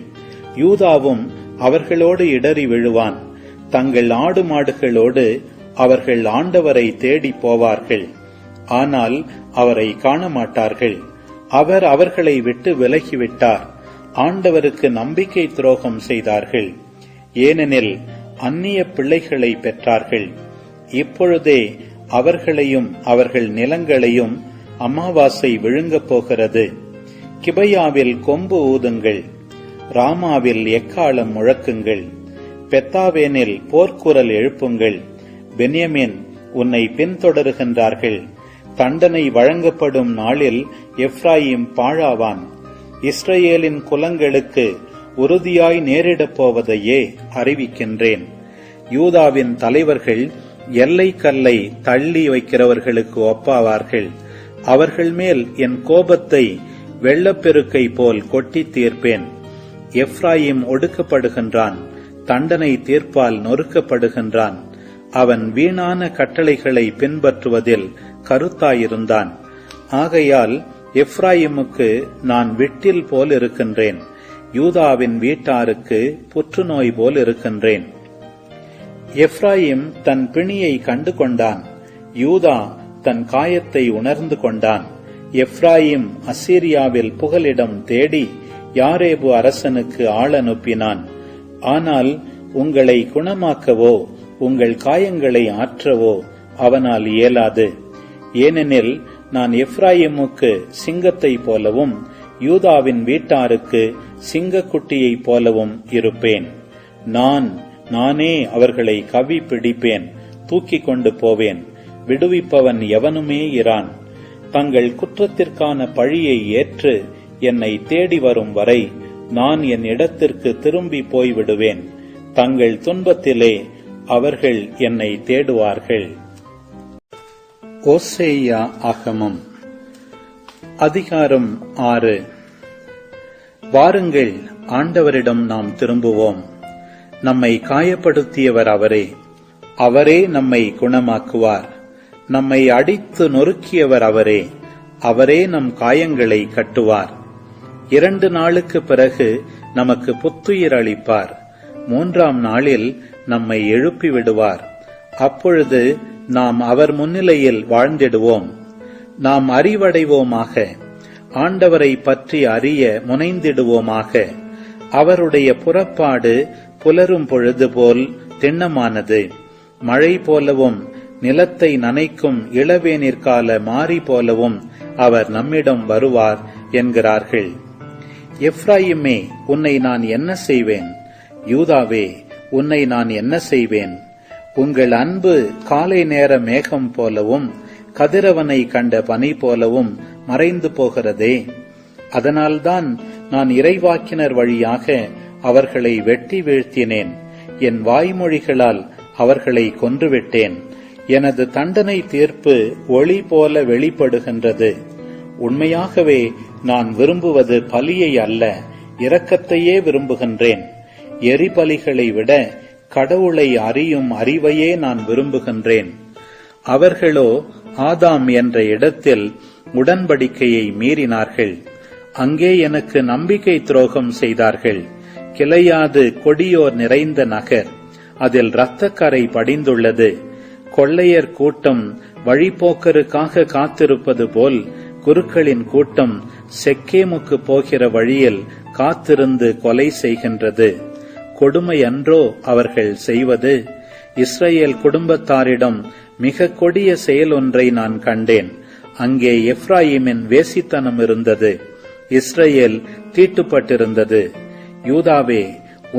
யூதாவும் அவர்களோடு இடறி விழுவான். தங்கள் ஆடு மாடுகளோடு அவர்கள் ஆண்டவரை தேடி போவார்கள், ஆனால் அவரை காணமாட்டார்கள். அவர் அவர்களை விட்டு விலகிவிட்டார். ஆண்டவருக்கு நம்பிக்கை துரோகம் செய்தார்கள். ஏனெனில் அந்நிய பிள்ளைகளை பெற்றார்கள். இப்பொழுதே அவர்களையும் அவர்கள் நிலங்களையும் அமாவாசை விழுங்கப் போகிறது. கிபையாவில் கொம்பு ஊதுங்கள், ராமாவில் எக்காலம் முழக்குங்கள், பெத்தாவேனில் போர்க்குரல் எழுப்புங்கள். பென்யமீன், உன்னை பின்தொடருகின்றார்கள். தண்டனை வழங்கப்படும் நாளில் எப்ராயிம் பாழாவான். இஸ்ரவேலின் குலங்களுக்கு உறுதியாய் நேரிடப் போவதையே அறிவிக்கின்றேன். யூதாவின் தலைவர்கள் எல்லை கல்லை தள்ளி வைக்கிறவர்களுக்கு ஒப்பாவார்கள். அவர்கள் மேல் என் கோபத்தை வெள்ளப்பெருக்கை போல் கொட்டி தீர்ப்பேன். எப்ராயிம் ஒடுக்கப்படுகின்றான், தண்டனை தீர்ப்பால் நொறுக்கப்படுகின்றான். அவன் வீணான கட்டளைகளை பின்பற்றுவதில் கருத்தாயிருந்தான். ஆகையால் எப்ராயிமுக்கு நான் விட்டில் போல் இருக்கின்றேன், யூதாவின் வீட்டாருக்கு புற்றுநோய் போல் இருக்கின்றேன். எப்ராயிம் தன் பிணியை கண்டு கொண்டான், யூதா தன் காயத்தை உணர்ந்து கொண்டான். எப்ராயிம் அசீரியாவில் புகலிடம் தேடி யாரேபு அரசனுக்கு ஆள் அனுப்பினான். ஆனால் உங்களை குணமாக்கவோ உங்கள் காயங்களை ஆற்றவோ அவனால் இயலாது. ஏனெனில் நான் எப்ராயிமுக்கு சிங்கத்தை போலவும் யூதாவின் வீட்டாருக்கு சிங்கக்குட்டியைப் போலவும் இருப்பேன். நானே அவர்களை கவி பிடிப்பேன், தூக்கிக் கொண்டு போவேன். விடுவிப்பவன் எவனுமே இரான். தங்கள் குற்றத்திற்கான பழியை ஏற்று என்னை தேடி வரும் வரை நான் என் இடத்திற்கு திரும்பி போய்விடுவேன். தங்கள் துன்பத்திலே அவர்கள் என்னை தேடுவார்கள். ஓசேயா ஆகமம் அதிகாரம் 6. வாருங்கள், ஆண்டவரிடம் நாம் திரும்புவோம். நம்மை காயப்படுத்தியவர் அவரே, அவரே நம்மை குணமாக்குவார். நம்மை அடித்து நொறுக்கியவர் அவரே, அவரே நம் காயங்களை கட்டுவார். 2 நாளுக்கு பிறகு நமக்கு புத்துயிர் அளிப்பார். 3ஆம் நாளில் நம்மை எழுப்பி விடுவார். அப்பொழுது நாம் அவர் முன்னிலையில் வாழ்ந்திடுவோம். நாம் அறிவடைவோமாக, ஆண்டவரை பற்றி அறிய முனைந்திடுவோமாக. அவருடைய புறப்பாடு புலரும் பொழுது போல் திண்ணமானது, மழை போலவும் நிலத்தை நனைக்கும் இளவேனிற்கால மாரி போலவும் அவர் நம்மிடம் வருவார் என்கிறார்கள். எப்ராயிமே, உன்னை நான் என்ன செய்வேன்? யூதாவே, உன்னை நான் என்ன செய்வேன்? உங்கள் அன்பு காலை நேர மேகம் போலவும் கதிரவனை கண்ட பனி போலவும் மறைந்து போகிறதே. அதனால்தான் நான் இறைவாக்கினர் வழியாக அவர்களை வெட்டி வீழ்த்தினேன். என் வாய்மொழிகளால் அவர்களை கொன்றுவிட்டேன். எனது தண்டனை தீர்ப்பு ஒளி போல வெளிப்படுகின்றது. உண்மையாகவே நான் விரும்புவது பலியை அல்ல, இரக்கத்தையே விரும்புகின்றேன். எரிபலிகளை விட கடவுளை அறியும் அறிவையே நான் விரும்புகின்றேன். அவர்களோ ஆதாம் என்ற இடத்தில் உடன்படிக்கையை மீறினார்கள். அங்கே எனக்கு நம்பிக்கை துரோகம் செய்தார்கள். கிளையாது கொடியோர் நிறைந்த நகர், அதில் இரத்தக்கரை படிந்துள்ளது. கொள்ளையர் கூட்டம் வழிபோக்கருக்காக காத்திருப்பது போல் குருக்களின் கூட்டம் செக்கேமுக்கு போகிற வழியில் காத்திருந்து கொலை செய்கின்றது. கொடுமை அன்றோ அவர்கள் செய்வது? இஸ்ரேல் குடும்பத்தாரிடம் மிக கொடிய செயல் ஒன்றை நான் கண்டேன். அங்கே எப்ராயிமின் வேசித்தனம் இருந்தது, இஸ்ரேல் தீட்டுப்பட்டிருந்தது. யூதாவே,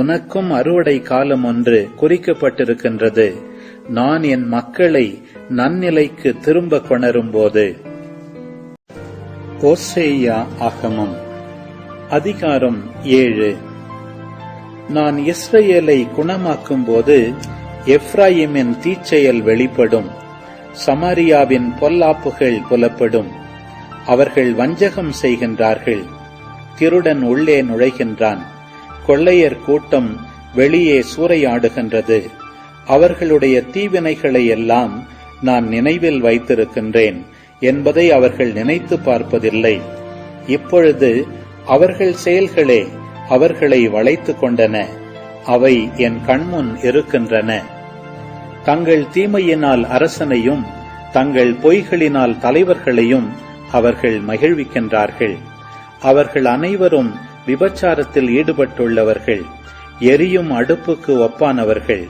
உனக்கும் அறுவடை காலம் ஒன்று குறிக்கப்பட்டிருக்கின்றது. நான் என் மக்களை நன்னிலைக்கு திரும்ப கொணரும் போது. ஓசேயா ஆகமம் அதிகாரம் 7. நான் இஸ்ரேலை குணமாக்கும் போது எப்ராயிமின் தீச்செயல் வெளிப்படும், சமாரியாவின் பொல்லாப்புகள் புலப்படும். அவர்கள் வஞ்சகம் செய்கின்றார்கள், திருடன் உள்ளே நுழைகின்றான், கொள்ளையர் கூட்டம் வெளியே சூறையாடுகின்றது. அவர்களுடைய தீவினைகளை எல்லாம் நான் நினைவில் வைத்திருக்கின்றேன் என்பதை அவர்கள் நினைத்து பார்ப்பதில்லை. இப்பொழுது அவர்கள் செயல்களே அவர்களை வளைத்துக் கொண்டன, அவை என் கண்முன் இருக்கின்றன. தங்கள் தீமையினால் அரசனையும் தங்கள் பொய்களினால் தலைவர்களையும் அவர்கள் மகிழ்விக்கின்றார்கள். அவர்கள் அனைவரும் விபச்சாரத்தில் ஈடுபட்டுள்ளவர்கள், எரியும் அடுப்புக்கு ஒப்பானவர்கள்.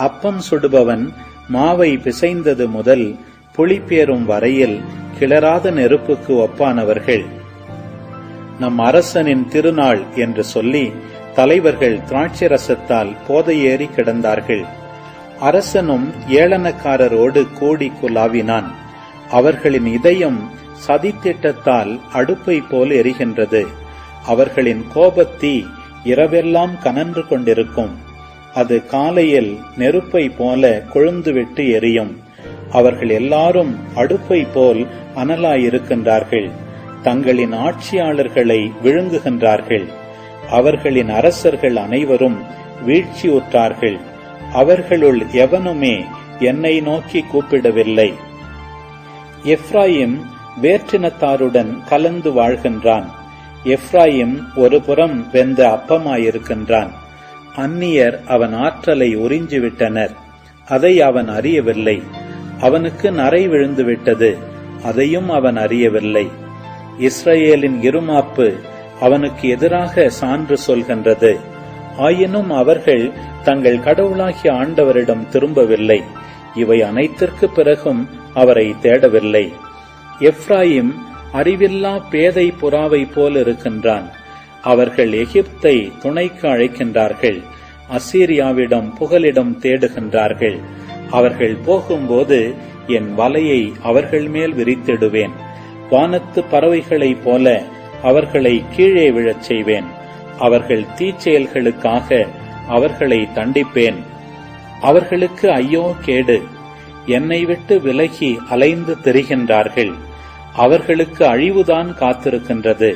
அப்பம் சுடுபவன் மாவை பிசைந்தது முதல் புளிப்பேறும் வரையில் கிளறாத நெருப்புக்கு ஒப்பானவர்கள். நம் அரசனின் திருநாள் என்று சொல்லி தலைவர்கள் திராட்சை ரசத்தால் போதையேறி கிடந்தார்கள். அரசனும் ஏளனக்காரரோடு கூடி குலாவினான். அவர்களின் இதயம் சதித்திட்டத்தால் அடுப்பை போல் எரிகின்றது. அவர்களின் கோபத்தீ இரவெல்லாம் கனன்று கொண்டிருக்கும். அது காலையில் நெருப்பை போல கொழுந்துவிட்டு எரியும். அவர்கள் எல்லாரும் அடுப்பை போல் அனலாயிருக்கின்றார்கள். தங்களின் ஆட்சியாளர்களை விழுங்குகின்றார்கள். அவர்களின் அரசர்கள் அனைவரும் வீழ்ச்சியுற்றார்கள். அவர்களுள் எவனுமே என்னை நோக்கி கூப்பிடவில்லை. எப்ராயிம் வேற்றினத்தாருடன் கலந்து வாழ்கின்றான். எப்ராயிம் ஒரு புறம் வெந்த அப்பமாயிருக்கின்றான். அந்நியர் அவன் ஆற்றலை உறிஞ்சிவிட்டனர். அதை அவன் அறியவில்லை. அவனுக்கு நரை விழுந்துவிட்டது. அதையும் அவன் அறியவில்லை. இஸ்ரவேலின் இருமாப்பு அவனுக்கு எதிராக சான்று சொல்கின்றது. ஆயினும் அவர்கள் தங்கள் கடவுளாகிய ஆண்டவரிடம் திரும்பவில்லை. இவை அனைத்திற்கு பிறகும் அவரை தேடவில்லை. எப்ராயிம் அறிவில்லா பேதை புறாவை போல் இருக்கின்றான். அவர்கள் எகிப்தை துணைக்கு அழைக்கின்றார்கள். அசீரியாவிடம் புகலிடம் தேடுகின்றார்கள். அவர்கள் போகும்போது என் வலையை அவர்கள் மேல் விரித்திடுவேன். வானத்து பறவைகளைப் போல அவர்களை கீழே விழச் செய்வேன். அவர்கள் தீச்செயல்களுக்காக அவர்களை தண்டிப்பேன். அவர்களுக்கு ஐயோ கேடு! என்னை விட்டு விலகி அலைந்து திரிகின்றார்கள். அவர்களுக்கு அழிவுதான் காத்திருக்கின்றது.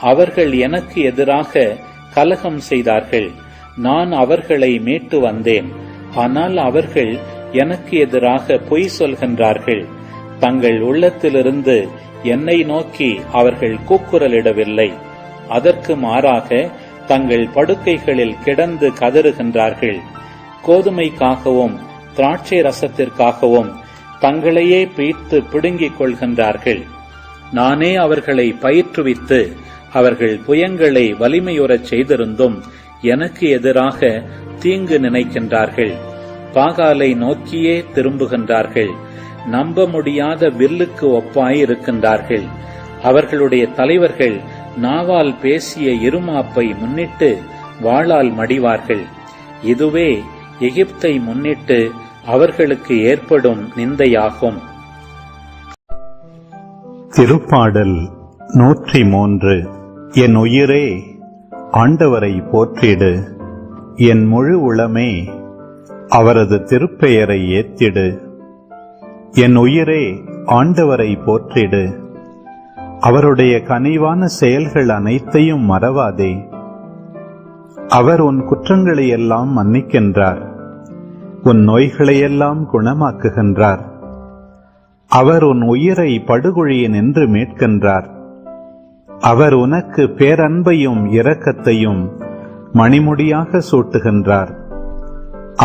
அவர்கள் எனக்கு எதிராக கலகம் செய்தார்கள். நான் அவர்களை மீட்டு வந்தேன். ஆனால் அவர்கள் எனக்கு எதிராக பொய் சொல்கின்றார்கள். தங்கள் உள்ளத்திலிருந்து என்னை நோக்கி அவர்கள் கூக்குரலிடவில்லை. அதற்கு மாறாக தங்கள் படுக்கைகளில் கிடந்து கதறுகின்றார்கள். கோதுமைக்காகவும் திராட்சை ரசத்திற்காகவும் தங்களையே பீய்த்து பிடுங்கிக் கொள்கின்றார்கள். நானே அவர்களை பயிற்றுவித்து அவர்கள் புயங்களை வலிமையுறச் செய்திருந்தும் எனக்கு எதிராக தீங்கு நினைக்கின்றார்கள். பாகாலை நோக்கியே திரும்புகின்றார்கள். நம்ப முடியாத வில்லுக்கு ஒப்பாயிருக்கின்றார்கள். அவர்களுடைய தலைவர்கள் நாவால் பேசிய இருமாப்பை முன்னிட்டு வாளால் மடிவார்கள். இதுவே எகிப்தை முன்னிட்டு அவர்களுக்கு ஏற்படும் நிந்தையாகும். திருப்பாடல் 103. என் உயிரே ஆண்டவரை போற்றிடு. என் முழு உளமே அவரது திருப்பெயரை ஏத்திடு. என் உயிரே ஆண்டவரை போற்றிடு. அவருடைய கனிவான செயல்கள் அனைத்தையும் மறவாதே. அவர் உன் குற்றங்களை எல்லாம் மன்னிக்கின்றார். உன் நோய்களையெல்லாம் குணமாக்குகின்றார். அவர் உன் உயிரை படுகொழியினின்று மீட்கின்றார். அவர் உனக்கு பேரன்பையும் இரக்கத்தையும் மணிமுடியாக சூட்டுகின்றார்.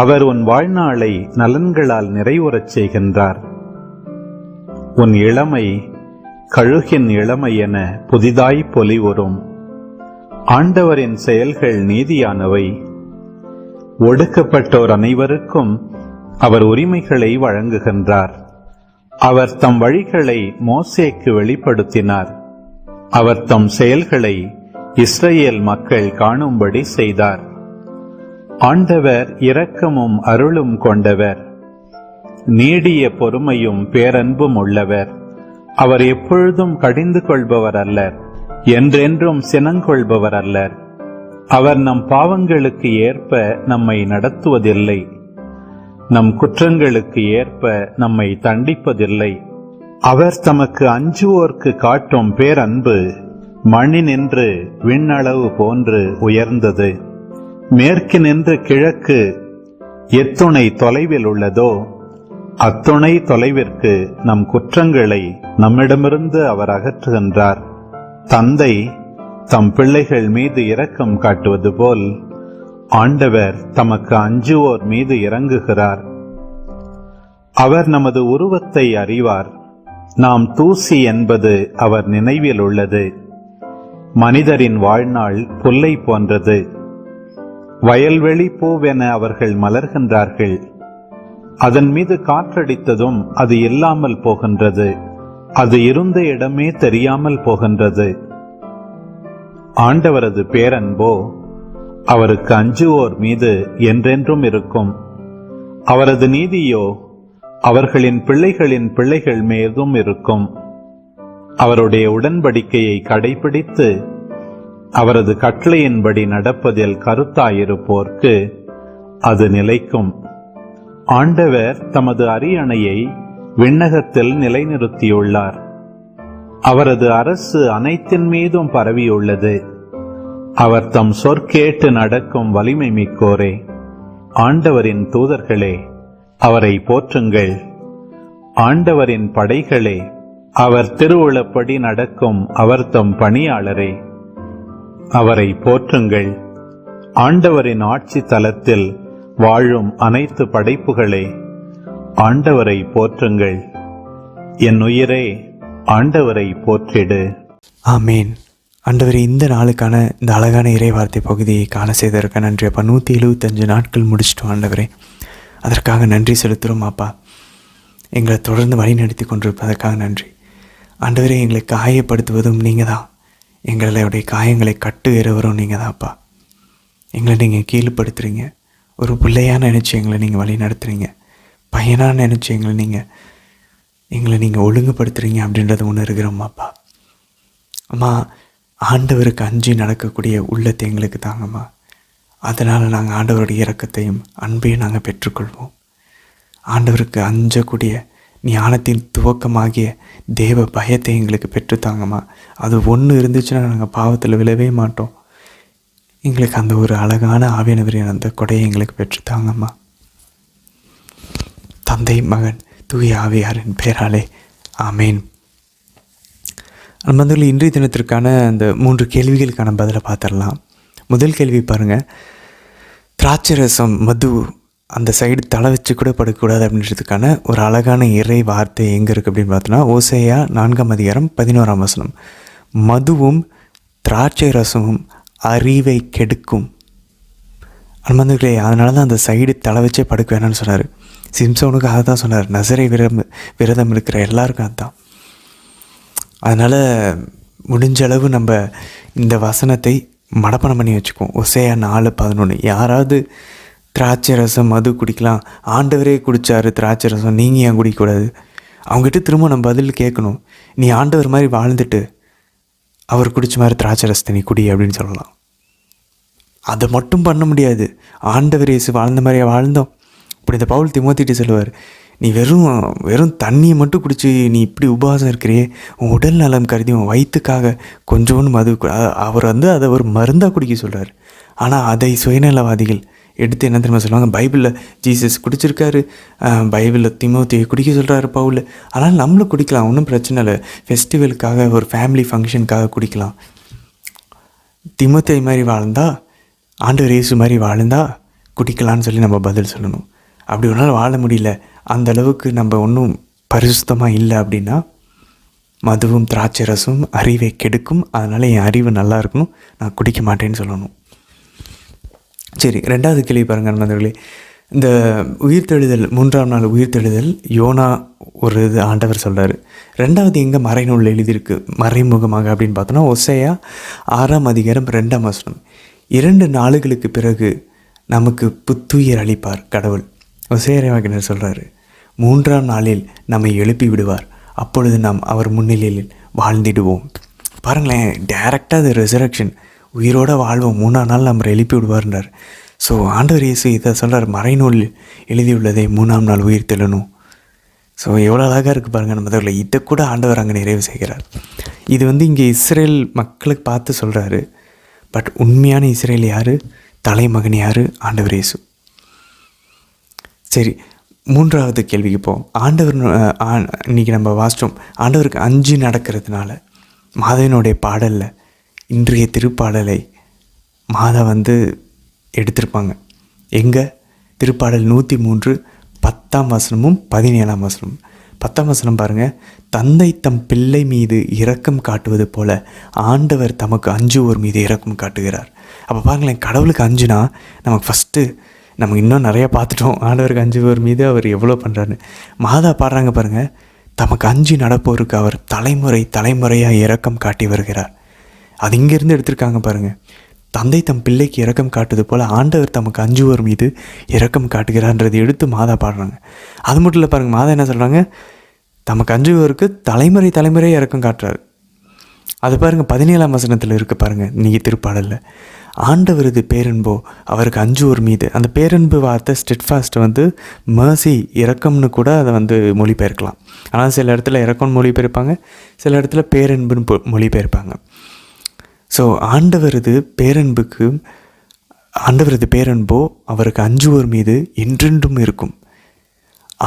அவர் உன் வாழ்நாளை நலன்களால் நிறைவுறச் செய்கின்றார். உன் இளமை கழுகின் இளமை என புதிதாய் பொலிவுறும். ஆண்டவரின் செயல்கள் நீதியானவை. ஒடுக்கப்பட்டோர் அனைவருக்கும் அவர் உரிமைகளை வழங்குகின்றார். அவர் தம் வழிகளை மோசேக்கு வெளிப்படுத்தினார். அவர் தம் செயல்களை இஸ்ரவேல் மக்கள் காணும்படி செய்தார். ஆண்டவர் இரக்கமும் அருளும் கொண்டவர், நீடிய பொறுமையும் பேரன்பும் உள்ளவர். அவர் எப்பொழுதும் கடிந்து கொள்பவர் அல்லர், என்றென்றும் சினங்கொள்பவர் அல்லர். அவர் நம் பாவங்களுக்கு ஏற்ப நம்மை நடத்துவதில்லை, நம் குற்றங்களுக்கு ஏற்ப நம்மை தண்டிப்பதில்லை. அவர் தமக்கு அஞ்சுவோர்க்கு காட்டும் பேரன்பு மண்ணினின்று விண்ணளவு போன்று உயர்ந்தது. மேற்கினின்று கிழக்கு எத்துணை தொலைவில் உள்ளதோ அத்துணை தொலைவிற்கு நம் குற்றங்களை நம்மிடமிருந்து அவர் அகற்றுகின்றார். தந்தை தம் பிள்ளைகள் மீது இரக்கம் காட்டுவது போல் ஆண்டவர் தமக்கு அஞ்சுவோர் மீது இறங்குகிறார். அவர் நமது உருவத்தை அறிவார். நாம் தூசி என்பது அவர் நினைவில் உள்ளது. மனிதரின் வாழ்நாள் புல்லை போன்றது. வயல்வெளி பூவென அவர்கள் மலர்கின்றார்கள். அதன் மீது காற்றடித்ததும் அது இல்லாமல் போகின்றது. அது இருந்த இடமே தெரியாமல் போகின்றது. ஆண்டவரது பேரன்போ அவருக்கு அஞ்சுவோர் மீது என்றென்றும் இருக்கும். அவரது நீதியோ அவர்களின் பிள்ளைகளின் பிள்ளைகள் மீதும் இருக்கும். அவருடைய உடன்படிக்கையை கடைபிடித்து அவரது கட்டளையின்படி நடப்பதில் கருத்தாயிருப்போர்க்கு அது நிலைக்கும். ஆண்டவர் தமது அரியணையை விண்ணகத்தில் நிலைநிறுத்தியுள்ளார். அவரது அரசு அனைத்தின் மீதும் பரவியுள்ளது. அவர் தம் சொற்கேட்டு நடக்கும் வலிமை மிக்கோரே. ஆண்டவரின் தூதர்களே, அவரை போற்றுங்கள். ஆண்டவரின் படைகளே, அவர் திருவுளப்படி நடக்கும் அவர் தம் பணியாளரே, அவரை போற்றுங்கள். ஆண்டவரின் ஆட்சி தலத்தில் வாழும் அனைத்து படைப்புகளே, ஆண்டவரை போற்றுங்கள். என் உயிரே, ஆண்டவரை போற்றிடு. ஆமேன். ஆண்டவரே, இந்த நாளுக்கான இந்த அழகான இறைவார்த்தை பகுதியை காண செய்ததற்கு நன்றி அப்பா. 175 நாட்கள் முடிச்சிட்டோம் ஆண்டவரே. அதற்காக நன்றி செலுத்துகிறோம் அப்பா. எங்களை தொடர்ந்து வழி நடத்தி கொண்டிருப்பதற்காக நன்றி ஆண்டவரே. எங்களை காயப்படுத்துவதும் நீங்கள் தான், எங்களுடைய காயங்களை கட்டுகிறவரும் நீங்கள் தான் அப்பா. எங்களை நீங்கள் கீழ்ப்படுத்துகிறீங்க. ஒரு பிள்ளையாக நினச்சி எங்களை நீங்கள் வழி நடத்துகிறீங்க. பையனாக நினச்சி எங்களை நீங்கள் ஒழுங்குபடுத்துகிறீங்க அப்படின்றத உணர்கிறோம் அப்பா. அம்மா, ஆண்டவருக்கு அஞ்சி நடக்கக்கூடிய உள்ளத்தை எங்களுக்கு தாங்கம்மா. அதனால் நாங்கள் ஆண்டவருடைய இரக்கத்தையும் அன்பையும் நாங்கள் பெற்றுக்கொள்வோம். ஆண்டவருக்கு அஞ்சக்கூடிய ஞானத்தின் துவக்கமாகிய தேவ பயத்தை எங்களுக்கு பெற்றுத்தாங்கம்மா. அது ஒன்று இருந்துச்சுன்னா நாங்கள் பாவத்தில் விழவே மாட்டோம். எங்களுக்கு அந்த ஒரு அழகான ஆவியானவரின் அந்த கொடையை எங்களுக்கு பெற்றுத்தாங்கம்மா. தந்தை, மகன், தூய ஆவியாரின் பெயராலே ஆமேன். நம்ம வந்து இன்றைய தினத்திற்கான அந்த 3 கேள்விகளுக்கான பதிலை பார்த்துடலாம். முதல் கேள்வி பாருங்கள். திராட்சை ரசம், மது அந்த சைடு தலை வச்சு கூட படக்கூடாது அப்படின்றதுக்கான ஒரு அழகான இறை வார்த்தை எங்கே இருக்குது அப்படின்னு பார்த்தோன்னா, ஓசேயா 4:11 மதுவும் திராட்சை ரசமும் அறிவை கெடுக்கும். அன்பர்களே, அதனால தான் அந்த சைடு தலை வச்சே படுக்க வேணாம்னு சொன்னார். சிம்சோனுக்கு அதை தான் சொன்னார். நசரை விரதம் இருக்கிற எல்லாருக்கும் அதுதான். அதனால் முடிஞ்ச அளவு நம்ம இந்த வசனத்தை மடப்பணம் பண்ணி வச்சுக்குவோம். ஓசேயா 4:11. யாராவது திராட்சை ரசம், மது குடிக்கலாம், ஆண்டவரே குடித்தார் திராட்சை ரசம், நீங்கள் ஏன் குடிக்கக்கூடாது? அவங்ககிட்ட திரும்ப நம்ம பதில் கேட்கணும். நீ ஆண்டவர் மாதிரி வாழ்ந்துட்டு அவர் குடித்த மாதிரி திராட்சை ரசத்தை நீ குடி அப்படின்னு சொல்லலாம். அதை மட்டும் பண்ண முடியாது. ஆண்டவர் இயேசு வாழ்ந்த மாதிரியே வாழ்ந்தோம். இப்படி இந்த பவுல் தீமோத்தேயுட்ட சொல்லுவார், நீ வெறும் தண்ணியை மட்டும் குடித்து நீ இப்படி உபவாசம் இருக்கிறியே, உன் உடல் நலம் கருதி உன் வயிற்றுக்காக கொஞ்சோண்டு மது அவர் அதை ஒரு மருந்தாக குடிக்க சொல்கிறார். ஆனால் அதை சுயநலவாதிகள் எடுத்து என்ன தெரியுமா சொல்லுவாங்க, பைபிளில் ஜீசஸ் குடிச்சிருக்காரு, பைபிளில் தீமோத்தேயு குடிக்க சொல்கிறாரு பவுல், ஆனால் நம்மளும் குடிக்கலாம், ஒன்றும் பிரச்சனை இல்லை, ஃபெஸ்டிவலுக்காக ஒரு ஃபேமிலி ஃபங்க்ஷனுக்காக குடிக்கலாம். தீமோத்தேயு மாதிரி வாழ்ந்தா, ஆண்டவர் இயேசு மாதிரி வாழ்ந்தா குடிக்கலான்னு சொல்லி நம்ம பதில் சொல்லணும். அப்படி ஒரு நாள் வாழ முடியல, அந்த அளவுக்கு நம்ம ஒன்றும் பரிசுத்தமாக இல்லை அப்படின்னா, மதுவும் திராட்சை ரசமும் அறிவை கெடுக்கும், அதனால் என் அறிவு நல்லா இருக்கணும், நான் குடிக்க மாட்டேன்னு சொல்லணும். சரி, 2வது கேள்வி பாருங்கள் நண்பர்களே. இந்த உயிர்த்தெழுதல், 3ஆம் நாள் உயிர்த்தெழுதல் யோனா ஒரு இது ஆண்டவர் சொல்கிறார். 2வது எங்கே மறைநூலில் எழுதியிருக்கு மறைமுகமாக அப்படின்னு பார்த்தோன்னா, ஓசேயா 6:2 2 நாளுகளுக்கு பிறகு நமக்கு புத்துயிர் அளிப்பார் கடவுள். ஓசேயா சொல்கிறாரு, 3ஆம் நாளில் நம்மை எழுப்பி விடுவார், அப்பொழுது நாம் அவர் முன்னிலையில் வாழ்ந்திடுவோம். பாருங்களேன், டைரெக்டாக அது ரெசரக்ஷன், உயிரோடு வாழ்வோம், 3ஆம் நாள் நம்ம எழுப்பி விடுவார்ன்றார். ஸோ ஆண்டவர் இயேசு இதை சொல்கிறார், மறைநூலில் எழுதியுள்ளதை 3ஆம் நாள் உயிர் தெழணும். ஸோ எவ்வளோ அழகாக இருக்குது பாருங்கள் நம்ம முதல்ல. இதை கூட ஆண்டவர் அங்கே நிறைவு செய்கிறார். இது இங்கே இஸ்ரேல் மக்களுக்கு பார்த்து சொல்கிறாரு. பட் உண்மையான இஸ்ரேல் யார்? தலைமகன் யார்? ஆண்டவர் இயேசு. சரி, 3வது கேள்விக்கு போவோம். ஆண்டவர் இன்றைக்கி நம்ம வாசித்தோம், ஆண்டவருக்கு அஞ்சு நடக்கிறதுனால மாதவனுடைய பாடலில் இன்றைய திருப்பாடலை மாதா எடுத்திருப்பாங்க. எங்கே? திருப்பாடல் 103 10 17 10 பாருங்கள். தந்தை தம் பிள்ளை மீது இரக்கம் காட்டுவது போல ஆண்டவர் தமக்கு அஞ்சுவோர் மீது இரக்கம் காட்டுகிறார். அப்போ பாருங்களேன், கடவுளுக்கு அஞ்சுனா நமக்கு ஃபஸ்ட்டு நமக்கு இன்னும் நிறையா பார்த்துட்டோம். ஆண்டவருக்கு அஞ்சுவோர் மீது அவர் எவ்வளோ பண்ணுறாருன்னு. மாதா பாடுறாங்க பாருங்கள், தமக்கு அஞ்சு நடப்போருக்கு அவர் தலைமுறையாக இரக்கம் காட்டி வருகிறார். அது இங்கேருந்து எடுத்திருக்காங்க பாருங்கள். தந்தை தம் பிள்ளைக்கு இரக்கம் காட்டுவது போல் ஆண்டவர் தமக்கு அஞ்சுவோர் மீது இரக்கம் காட்டுகிறார்ன்றது எடுத்து மாதா பாடுறாங்க. அது மட்டும் இல்லை பாருங்கள், மாதா என்ன சொல்கிறாங்க, தமக்கு அஞ்சுவோருக்கு தலைமுறையாக இரக்கம் காட்டுறாரு. அது பாருங்கள் 17 இருக்குது பாருங்கள். இன்றைக்கி திருப்பாடலில் ஆண்டவரது பேரன்போ அவருக்கு அஞ்சுவோர் மீது, அந்த பேரன்பு வார்த்தை ஸ்டெட்ஃபாஸ்ட் மர்சி இரக்கம்னு கூட அதை மொழிபெயர்க்கலாம். ஆனால் சில இடத்துல இறக்கம்னு மொழிபெயர்ப்பாங்க, சில இடத்துல பேரன்புன்னு மொழிபெயர்ப்பாங்க. ஸோ ஆண்டவரது பேரன்போ அவருக்கு அஞ்சுவோர் மீது என்றென்றும் இருக்கும்.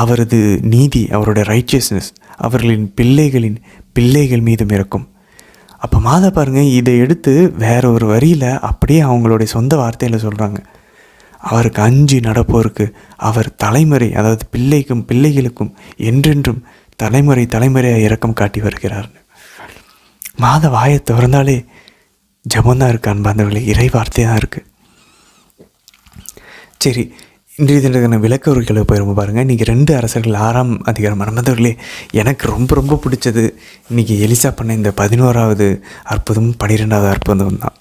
அவரது நீதி, அவரோட ரைச்சியஸ்னஸ் அவர்களின் பிள்ளைகள் மீதும் இருக்கும். அப்போ மாதா பாருங்கள், இதை எடுத்து வேற ஒரு வரியில் அப்படியே அவங்களுடைய சொந்த வார்த்தையில் சொல்கிறாங்க. அவருக்கு அஞ்சு நடப்போருக்கு அவர் தலைமுறை, அதாவது பிள்ளைகளுக்கும் என்றென்றும் தலைமுறையாக இரக்கம் காட்டி வருகிறார்னு. மாத வாயை திறந்தாலே ஜபந்தான் இருக்குது அன்பார்ந்தவர்களே, இறை வார்த்தை தான் இருக்குது. சரி, இன்றைய தினத்துக்கான விளக்க உரைகளை போயிரும்ப பாருங்கள். இன்றைக்கி 2 அரசர்கள் 6ஆம் அதிகாரம். அன்பார்ந்தவர்களே, எனக்கு ரொம்ப பிடிச்சது இன்றைக்கி எலிசா பண்ண இந்த 11வது அற்புதம் 12வது அற்புதம் தான்.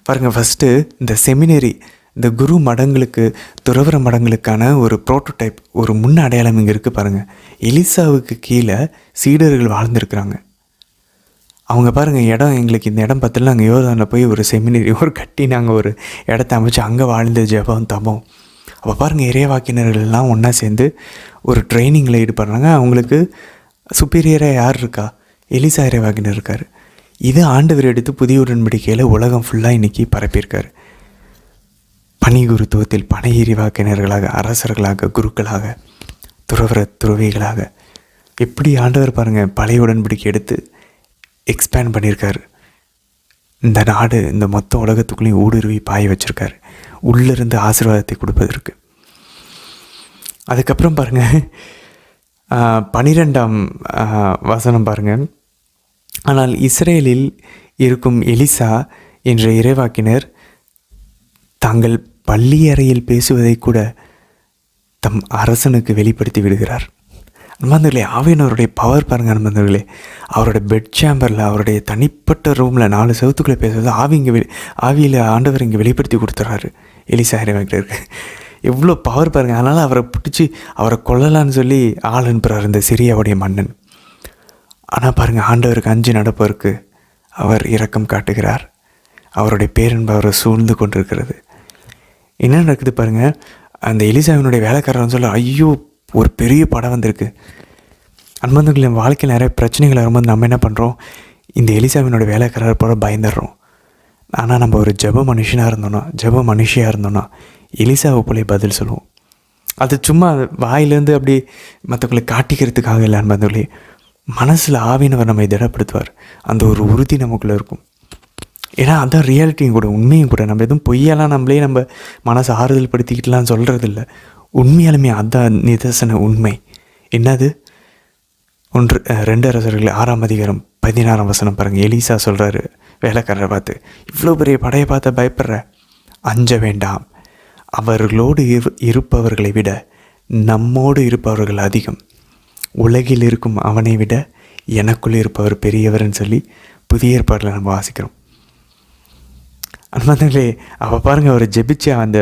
பாருங்கள், ஃபஸ்ட்டு இந்த செமினரி, இந்த குரு மடங்களுக்கு, துறவர மடங்களுக்கான ஒரு ப்ரோட்டோடைப், ஒரு முன் அடையாளம் இங்கே இருக்குது பாருங்கள். எலிசாவுக்கு கீழே சீடர்கள் வாழ்ந்துருக்குறாங்க. அவங்க பாருங்கள், எங்களுக்கு இந்த இடம் பத்தல, நாங்கள் யோர்தானில் போய் ஒரு செமினரி கட்டி நாங்கள் ஒரு இடத்த அமைச்சு அங்கே வாழ்ந்த ஜெபம் தபம். அப்போ பாருங்கள், இறைவாக்கினர்கள்லாம் ஒன்றா சேர்ந்து ஒரு ட்ரைனிங்கில் ஈடுபடுறாங்க. அவங்களுக்கு சுப்பீரியராக யார் இருக்கா? எலிசா இறைவாக்கினர் இருக்கார். இது ஆண்டவர் எடுத்து புதிய உடன்படிக்கையில் உலகம் ஃபுல்லாக இன்றைக்கி பரப்பியிருக்கார். பணி குருத்துவத்தில் பணி இறைவாக்கினர்களாக, அரசர்களாக, குருக்களாக, துறவிகளாக எப்படி ஆண்டவர் பாருங்கள் பழைய உடன்படிக்கை எடுத்து எக்ஸ்பேண்ட் பண்ணியிருக்காரு. இந்த நாடு, இந்த மொத்த உலகத்துக்குள்ளேயும் ஊடுருவி பாய வச்சுருக்காரு, உள்ளிருந்து ஆசீர்வாதத்தை கொடுப்பதற்கு. அதுக்கப்புறம் பாருங்கள், 12ஆம் வசனம் பாருங்கள். ஆனால் இஸ்ரேலில் இருக்கும் எலிசா என்ற இறைவாக்கினர் தாங்கள் பள்ளியறையில் பேசுவதை கூட தம் அரசனுக்கு வெளிப்படுத்தி விடுகிறார். அன்பார்ந்தவர்களே, ஆவியானவருடைய பவர் பாருங்கள் அன்பார்ந்தவர்களே. அவரோட பெட் சேம்பரில், அவருடைய தனிப்பட்ட ரூமில் 4 செவத்துக்குள்ளே பேசுவது ஆவியில் ஆண்டவர் இங்கே வெளிப்படுத்தி கொடுத்துறாரு எலிசா இறைவாக்கினருக்கு. எவ்வளோ பவர் பாருங்கள். அதனால் அவரை பிடிச்சி அவரை கொல்லலான்னு சொல்லி ஆள் அனுப்புகிறார் இந்த சிரியாவுடைய மன்னன். ஆனால் பாருங்கள், ஆண்டவருக்கு 5 நடப்பவருக்கு அவர் இரக்கம் காட்டுகிறார். அவருடைய பேரன்பு அவரை சூழ்ந்து கொண்டிருக்கிறது. என்ன நடக்குது பாருங்கள், அந்த எலிசாவினுடைய வேலைக்காரன் சொல்ல, ஐயோ ஒரு பெரிய படம் வந்திருக்கு. அன்பார்ந்தவர்களே, என் வாழ்க்கையில் நிறைய பிரச்சனைகள் வரும்போது நம்ம என்ன பண்ணுறோம்? இந்த எலிசாவினோட வேலைக்காரர் போல பயந்துடுறோம். ஆனால் நம்ம ஒரு ஜெப மனுஷியாக இருந்தோன்னா எலிசாவை போல பதில் சொல்லுவோம். அது சும்மா வாயிலேருந்து அப்படி மற்றவங்களை காட்டிக்கிறதுக்காக இல்லை அன்பார்ந்தவர்களே. மனசில் ஆவியானவர் நம்மை திடப்படுத்துவார். அந்த ஒரு உறுதி நமக்குள்ளே இருக்கும். ஏன்னா அதுதான் ரியாலிட்டியும் கூட, உண்மையும் கூட. நம்ம எதுவும் பொய்யெல்லாம் நம்ம மனசை ஆறுதல் படுத்திக்கிட்டுலாம் சொல்கிறது இல்லை. உண்மையாலுமே அதுதான் நிதர்சன உண்மை. என்னது? 2 அரசர்கள் 6ஆம் அதிகாரம் 16ஆம் வசனம் பாருங்கள். எலிசா சொல்கிறாரு வேலைக்காரரை பார்த்து, இவ்வளோ பெரிய படையை பார்த்து பயப்படுற, அஞ்ச வேண்டாம். அவர்களோடு இருப்பவர்களை விட நம்மோடு இருப்பவர்கள் அதிகம். உலகில் இருக்கும் அவனை விட எனக்குள்ளே இருப்பவர் பெரியவர்னு சொல்லி புதிய ஏற்பாட்டில் நம்ம வாசிக்கிறோம். அன்பார்ந்தவர்களே, அவள் பாருங்கள், அவர் ஜெபிச்சு அந்த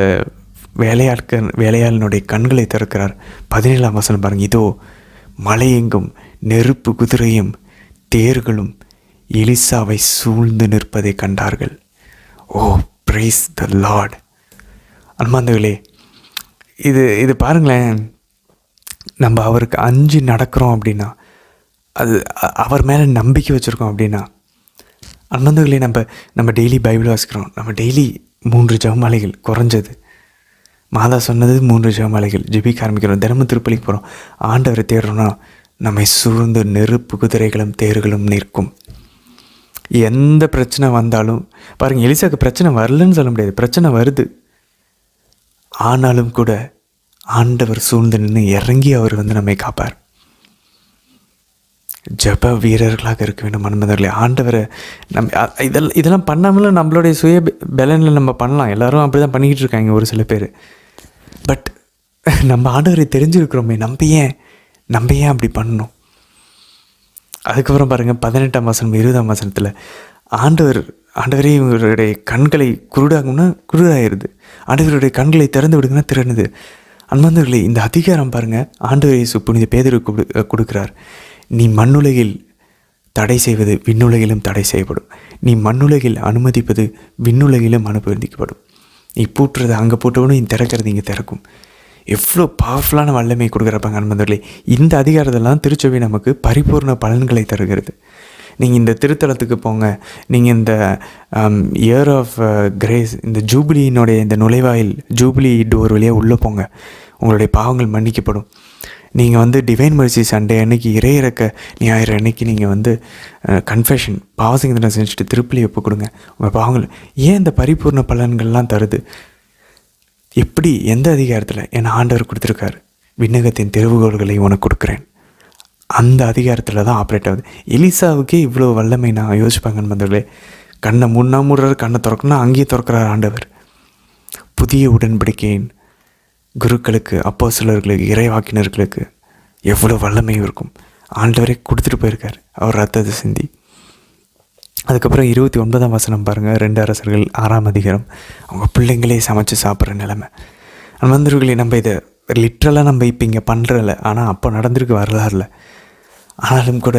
வேலையாளனுடைய கண்களை திறக்கிறார். 17ஆம் வசனம் பாருங்கள். இதோ மலையெங்கும் நெருப்பு குதிரையும் தேர்களும் எலிசாவை சூழ்ந்து நிற்பதை கண்டார்கள். ஓ பிரைஸ் த லார்ட். அன்பார்ந்தவர்களே, இது பாருங்களேன். நம்ம அவருக்கு 5 நடக்கிறோம் அப்படின்னா, அது அவர் மேலே நம்பிக்கை வச்சுருக்கோம் அப்படின்னா, அன்பார்ந்தவர்களே, நம்ம டெய்லி பைபிள் வாசிக்கிறோம். நம்ம டெய்லி 3 ஜெபமாலைகள் குறைஞ்சது. மாதா சொன்னது 3 ஜெபமாலைகள் ஜெபிக்க ஆரம்பிக்கிறோம். தினமும் திருப்பலிக்கு போகிறோம். ஆண்டவரை தேடுறோன்னா நம்மை சூழ்ந்து நெருப்பு குதிரைகளும் தேர்களும் நிற்கும். எந்த பிரச்சனை வந்தாலும் பாருங்கள், எலிசாவுக்கு பிரச்சனை வரலன்னு சொல்ல முடியாது, பிரச்சனை வருது. ஆனாலும் கூட ஆண்டவர் சூழ்ந்து நின்று இறங்கி அவர் நம்மை காப்பார். ஜப வீரர்களாக இருக்க வேண்டும் அன்பர்களே. ஆண்டவரை இதெல்லாம் பண்ணாமலும் நம்மளுடைய சுய பலனில் நம்ம பண்ணலாம். எல்லோரும் அப்படி தான் பண்ணிக்கிட்டு இருக்காங்க ஒரு சில பேர். பட் நம்ம ஆண்டவரை தெரிஞ்சிருக்கிறோமே, நம்ம ஏன் அப்படி பண்ணணும்? அதுக்கப்புறம் பாருங்கள் 18ஆம் வசனம் 20ஆம் வசனத்தில் ஆண்டவரே இவங்களுடைய கண்களை குருடாகும்னா குருடாயிருது, ஆண்டவருடைய கண்களை திறந்து விடுங்கன்னா திறனுது. அன்பார்ந்தவர்களே, இந்த அதிகாரம் பாருங்கள், ஆண்டவர் இயேசு புனித பேதுருக்கு கொடுக்குறார். நீ மண்ணுலகில் தடை செய்வது விண்ணுலகிலும் தடை செய்யப்படும். நீ மண்ணுலகில் அனுமதிப்பது விண்ணுலகிலும் அனுமதிக்கப்படும். நீ பூட்டுறது அங்கே பூட்டவனும் நீ திறக்கிறது இங்கே திறக்கும். எவ்வளோ பவர்ஃபுல்லான வல்லமை கொடுக்குறப்பாங்க அன்பர்களே. இந்த அதிகாரத்தெல்லாம் திருச்சபை நமக்கு பரிபூர்ண பலன்களை தருகிறது. நீங்கள் இந்த திருத்தலத்துக்கு போங்க, நீங்கள் இந்த இயர் ஆஃப் கிரேஸ், இந்த ஜூபிலியினுடைய இந்த நுழைவாயில் ஜூபிலி டோர் வழியாக உள்ளே போங்க, உங்களுடைய பாவங்கள் மன்னிக்கப்படும். நீங்கள் வந்து டிவைன் மெர்சி சண்டே அன்னைக்கு இறையிறக்க ஞாயிறு அன்னைக்கு நீங்கள் வந்து கன்ஃபெஷன் பாவசிங்கனை செஞ்சுட்டு திருப்பலி ஒப்பு கொடுங்க, உங்கள் பாவங்கள். ஏன் இந்த பரிபூர்ண பலன்கள்லாம் தருது? எப்படி, எந்த அதிகாரத்தில்? என் ஆண்டவர் கொடுத்துருக்காரு, விண்ணகத்தின் திறவுகோல்களை உனக்கு கொடுக்குறேன். அந்த அதிகாரத்தில் தான் ஆப்ரேட் ஆகுது. எலிசாவுக்கே இவ்வளோ வல்லமை நான் யோசிப்பாங்க நண்பர்களே. கண்ணை மூடுறாரு, கண்ணை திறக்கணும்னா அங்கேயே திறக்கிறார் ஆண்டவர். புதிய உடன்படிக்கையின் குருக்களுக்கு, அப்போஸ்தலர்களுக்கு, இறைவாக்கினர்களுக்கு எவ்வளோ வல்லமை இருக்கும் ஆண்டவரே கொடுத்துட்டு போயிருக்கார் அவர் ரத்தத்தை சிந்தி. அதுக்கப்புறம் 29ஆம் வசனம் பாருங்கள், 2 அரசர்கள் 6ஆம் அதிகாரம். அவங்க பிள்ளைங்களே சமைச்சு சாப்பிட்ற நிலைமை. நண்பர்களே, நம்ம இதை லிட்ரலாக நம்ம இப்போ இங்கே பண்ணுறல, ஆனால் அப்போ நடந்திருக்கு வரலாறுல. ஆனாலும் கூட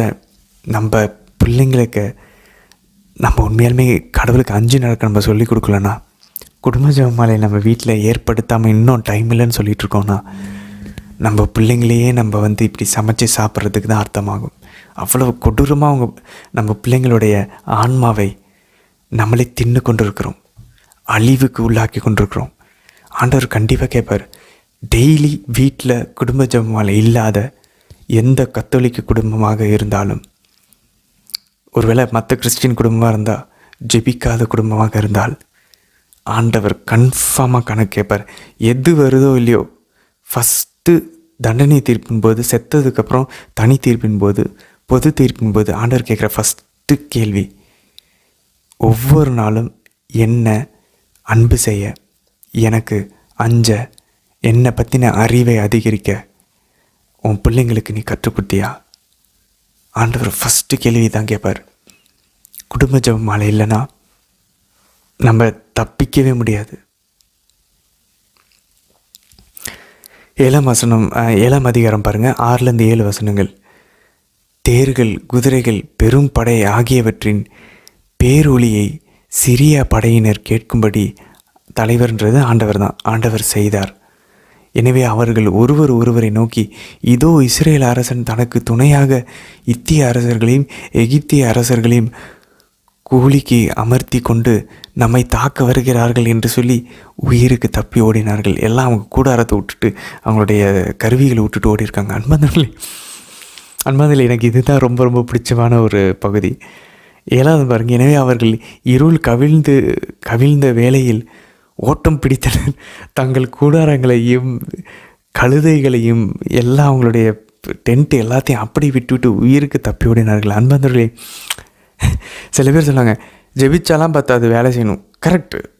நம்ம பிள்ளைங்களுக்கு நம்ம உண்மையாலுமே கடவுளுக்கு அஞ்சு நடக்க நம்ம சொல்லி கொடுக்கலன்னா, குடும்ப ஜெபமாலை நம்ம வீட்டில் ஏற்படுத்தாமல் இன்னும் டைம் இல்லைன்னு சொல்லிகிட்ருக்கோன்னா, நம்ம பிள்ளைங்களையே நம்ம வந்து இப்படி சமைச்சு சாப்பிட்றதுக்கு தான் அர்த்தமாகும். அவ்வளோ கொடூரமாக அவங்க நம்ம பிள்ளைங்களுடைய ஆன்மாவை நம்மளே தின்னு கொண்டு இருக்கிறோம், அழிவுக்கு உள்ளாக்கி கொண்டிருக்கிறோம். ஆண்டவர் கண்டிப்பாக கேட்பார். டெய்லி வீட்டில் குடும்ப ஜெபமாலை இல்லாத எந்த கத்தோலிக்க குடும்பமாக இருந்தாலும், ஒருவேளை மற்ற கிறிஸ்டின் குடும்பமாக இருந்தால், ஜெபிக்காத குடும்பமாக இருந்தால், ஆண்டவர் கன்ஃபார்மாக கணக்கு கேட்பார். எது வருதோ இல்லையோ, ஃபஸ்ட்டு தண்டனை தீர்ப்பின் போது, செத்ததுக்கப்புறம் தனி தீர்ப்பின் போது, பொது தீர்ப்பின் போது ஆண்டவர் கேட்குற ஃபஸ்ட்டு கேள்வி, ஒவ்வொரு நாளும் என்ன அன்பு செய்ய, எனக்கு அஞ்ச, என்னை பற்றின அறிவை அதிகரிக்க உன் பிள்ளைங்களுக்கு நீ கற்றுக் கொடுத்தியா? ஆண்டவர் ஃபஸ்ட்டு கேள்வி தான் கேட்பார். குடும்ப ஜெப மாலை இல்லைன்னா நம்ம தப்பிக்கவே முடியாது. 7ஆம் அதிகாரம் பாருங்கள், 6-7 வசனங்கள். தேர்கள், குதிரைகள், பெரும் படை ஆகியவற்றின் பேரொலியை சிறிய படையினர் கேட்கும்படி தலைவர்ன்றது ஆண்டவர் தான். ஆண்டவர் செய்தார். எனவே அவர்கள் ஒருவரை நோக்கி, இதோ இஸ்ரேல் அரசன் தனக்கு துணையாக இத்திய அரசர்களையும் எகிப்திய அரசர்களையும் கூலிக்கு அமர்த்தி கொண்டு நம்மை தாக்க வருகிறார்கள் என்று சொல்லி உயிருக்கு தப்பி ஓடினார்கள். எல்லாம் அவங்க கூடாரத்தை விட்டுட்டு, அவங்களுடைய கருவிகளை விட்டுட்டு ஓடி இருக்காங்க. அன்பாதில் எனக்கு இதுதான் ரொம்ப ரொம்ப பிடிச்சமான ஒரு பகுதி. 7வது பாருங்கள். எனவே அவர்கள் இருள் கவிழ்ந்த வேளையில் ஓட்டம் பிடித்தனர். தங்கள் கூடாரங்களையும் கழுதைகளையும் எல்லாம் அவங்களுடைய டென்ட்டு எல்லாத்தையும் அப்படி விட்டுவிட்டு உயிருக்கு தப்பி ஓடினார்கள். அன்பர்களே, சில பேர் சொன்னாங்க ஜெபிச்சாலாம் பார்த்தாது, வேலை செய்யணும்.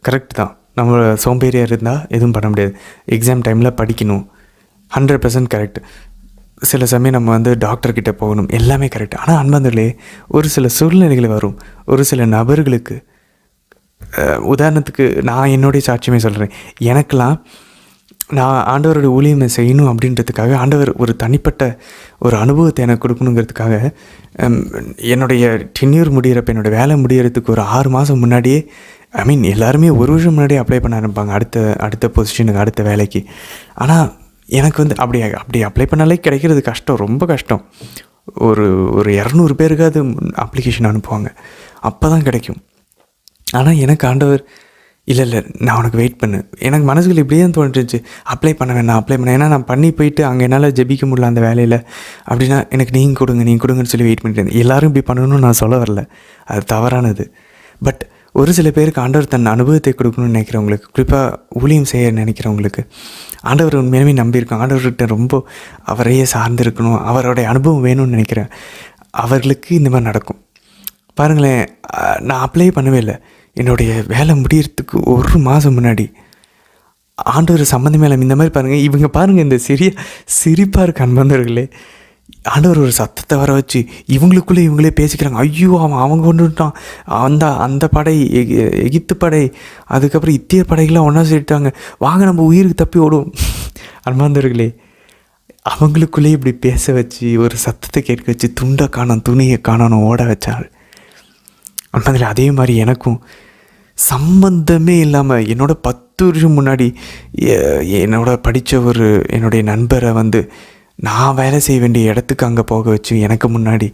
கரெக்டு தான். நம்ம சோம்பேறியாக இருந்தால் எதுவும் பண்ண முடியாது. எக்ஸாம் டைமில் படிக்கணும், 100% கரெக்ட். சில சமயம் நம்ம வந்து டாக்டர்கிட்ட போகணும், எல்லாமே கரெக்ட். ஆனால் அன்பர்களே, ஒரு சில சூழ்நிலைகள் வரும். ஒரு சில நபர்களுக்கு, உதாரணத்துக்கு நான் என்னுடைய சாட்சியமே சொல்கிறேன். எனக்கெல்லாம் நான் ஆண்டவருடைய ஊழியமை செய்யணும் அப்படின்றதுக்காக ஆண்டவர் ஒரு தனிப்பட்ட ஒரு அனுபவத்தை எனக்கு கொடுக்கணுங்கிறதுக்காக என்னுடைய டென்யூர் முடிகிறப்ப, என்னோடய வேலை முடிகிறதுக்கு ஒரு 6 மாதம் முன்னாடியே, எல்லாருமே 1 வருஷம் முன்னாடியே அப்ளை பண்ண ஆரம்பிப்பாங்க அடுத்த பொசிஷனுக்கு, அடுத்த வேலைக்கு. ஆனால் எனக்கு வந்து அப்படி அப்ளை பண்ணாலே கிடைக்கிறது கஷ்டம், ரொம்ப கஷ்டம். ஒரு 200 பேருக்காவது அப்ளிகேஷன் அனுப்புவாங்க, அப்போ தான் கிடைக்கும். ஆனால் எனக்கு ஆண்டவர் இல்லை நான் உனக்கு வெயிட் பண்ணு. எனக்கு மனசுக்குள்ள இப்படியே தான் தோன்றுச்சு, அப்ளை பண்ண. ஏன்னா நான் பண்ணி போயிட்டு அங்கே என்னால் ஜெபிக்க முடியல அந்த வேலையில் அப்படின்னா, எனக்கு நீங்கள் கொடுங்கன்னு சொல்லி வெயிட் பண்ணிட்டு இருந்தேன். எல்லோரும் இப்படி பண்ணணும்னு நான் சொல்ல வரல, அது தவறானது. பட் ஒரு சில பேருக்கு ஆண்டவர் தன் அனுபவத்தை கொடுக்கணும்னு நினைக்கிறவங்களுக்கு, குறிப்பாக ஊழியம் செய்ய நினைக்கிறவங்களுக்கு, ஆண்டவர் உண்மையாலுமே நம்பியிருக்கோம், ஆண்டவர்கிட்ட ரொம்ப அவரையே சார்ந்திருக்கணும், அவருடைய அனுபவம் வேணும்னு நினைக்கிறேன், அவர்களுக்கு இந்த மாதிரி நடக்கும். பாருங்களேன், நான் அப்ளை பண்ணவே இல்லை. என்னுடைய வேலை முடியறதுக்கு 1 மாதம் முன்னாடி ஆண்டவர் சம்மந்தமே இல்லை. இந்த மாதிரி பாருங்கள், இவங்க பாருங்கள், இந்த சிரிப்பாக இருக்க அன்பர்களே. ஆண்டவர் ஒரு சத்தத்தை வர வச்சு இவங்களே பேசிக்கிறாங்க. ஐயோ, அவங்க கொண்டு விட்டான், அந்த படை, எகிப்து படை, அதுக்கப்புறம் இத்திய படைகள்லாம் ஒன்றா சொல்லிட்டாங்க, வாங்க நம்ம உயிருக்கு தப்பி ஓடுவோம். அன்பாந்தர்களே, அவங்களுக்குள்ளே இப்படி பேச வச்சு ஒரு சத்தத்தை கேட்க வச்சு துணியை காணணும் ஓட வச்சார். அன்பாந்தில் அதே மாதிரி எனக்கும் சம்பந்தமே இல்லாமல் என்னோட 10 வருஷம் முன்னாடி என்னோட படித்த என்னுடைய நண்பரை வந்து நான் வேலை செய்ய வேண்டிய இடத்துக்கு அங்கே போக வச்சு எனக்கு முன்னாடி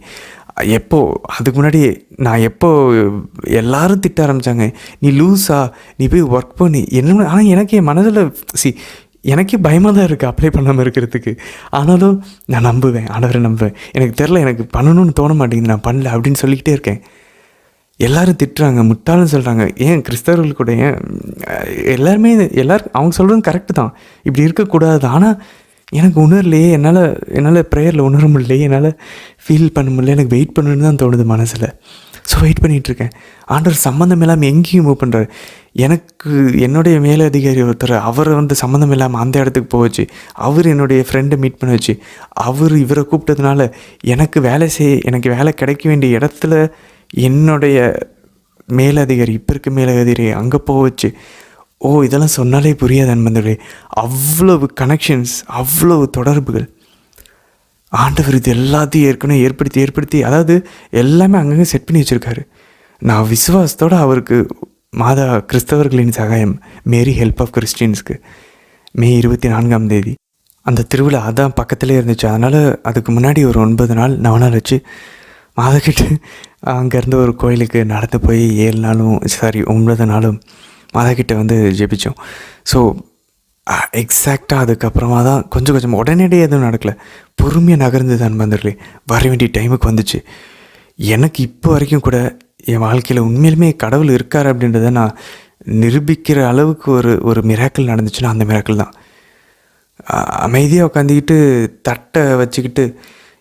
அதுக்கு முன்னாடி நான் எல்லாரும் திட்ட ஆரம்பித்தாங்க, நீ லூஸா, நீ போய் ஒர்க் பண்ணி என்ன. ஆனால் எனக்கு என் மனதில் எனக்கே பயமாக தான் இருக்குது அப்ளை பண்ணாமல் இருக்கிறதுக்கு. ஆனாலும் நான் நம்புவேன், ஆண்டவரை நம்புவேன். எனக்கு தெரில, எனக்கு பண்ணணும்னு தோண மாட்டேங்குது, நான் பண்ணல அப்படின்னு சொல்லிக்கிட்டே இருக்கேன். எல்லோரும் திட்டுறாங்க, முட்டாள்னு சொல்கிறாங்க. ஏன் கிறிஸ்தவர்கள் கூட எல்லாரும் அவங்க சொல்கிறது கரெக்டு தான், இப்படி இருக்கக்கூடாது. ஆனால் எனக்கு உணரலையே, என்னால் ப்ரேயரில் உணர முடியலையே, என்னால் ஃபீல் பண்ண முடியல, எனக்கு வெயிட் பண்ணணுன்னு தான் தோணுது மனசில். ஸோ வெயிட் பண்ணிகிட்ருக்கேன். ஆண்டவர் சம்மந்தம் இல்லாமல் எங்கேயும் மூவ் பண்ணுறாரு. எனக்கு என்னுடைய மேலதிகாரி ஒருத்தர், அவரை வந்து சம்மந்தம் இல்லாமல் அந்த இடத்துக்கு போக வச்சு, அவர் என்னுடைய ஃப்ரெண்டை மீட் பண்ண வச்சு, இவரை கூப்பிட்டதுனால எனக்கு வேலை கிடைக்க வேண்டிய இடத்துல என்னுடைய மேலதிகாரி, இப்போ இருக்க மேலதிகாரி அங்கே போக வச்சு, இதெல்லாம் சொன்னாலே புரியாது நண்பர்களே. அவ்வளவு கனெக்ஷன்ஸ், அவ்வளவு தொடர்புகள். ஆண்டவர் இது எல்லாத்தையும் ஏற்கனவே ஏற்படுத்தி அதாவது எல்லாமே அங்கங்கே செட் பண்ணி வச்சுருக்காரு. நான் விசுவாசத்தோடு அவருக்கு மாதா கிறிஸ்தவர்களின் சகாயம் மேரி ஹெல்ப் ஆஃப் கிறிஸ்டியன்ஸ்க்கு மே 24 அந்த திருவிழா அதான் பக்கத்துலேயே இருந்துச்சு. அதனால் அதுக்கு முன்னாடி ஒரு 9 நாள் 4 நாள் வச்சு மாதாக்கிட்ட அங்கேருந்து ஒரு கோயிலுக்கு நடந்து போய் 9 நாளும் மாதாக்கிட்ட வந்து ஜெபித்தோம். ஸோ எக்ஸாக்டாக அதுக்கப்புறமா தான் கொஞ்சம் உடனடியே எதுவும் நடக்கலை, பொறுமையாக நகர்ந்து தான் வந்தர்களே. வர வேண்டிய டைமுக்கு வந்துச்சு. எனக்கு இப்போ வரைக்கும் கூட என் வாழ்க்கையில் உண்மையிலுமே கடவுள் இருக்கார் அப்படின்றத நான் நிரூபிக்கிற அளவுக்கு ஒரு மிராக்கிள் நடந்துச்சுன்னா அந்த மிராக்கிள் தான். அமைதியாக உட்காந்துக்கிட்டு தட்டை வச்சுக்கிட்டு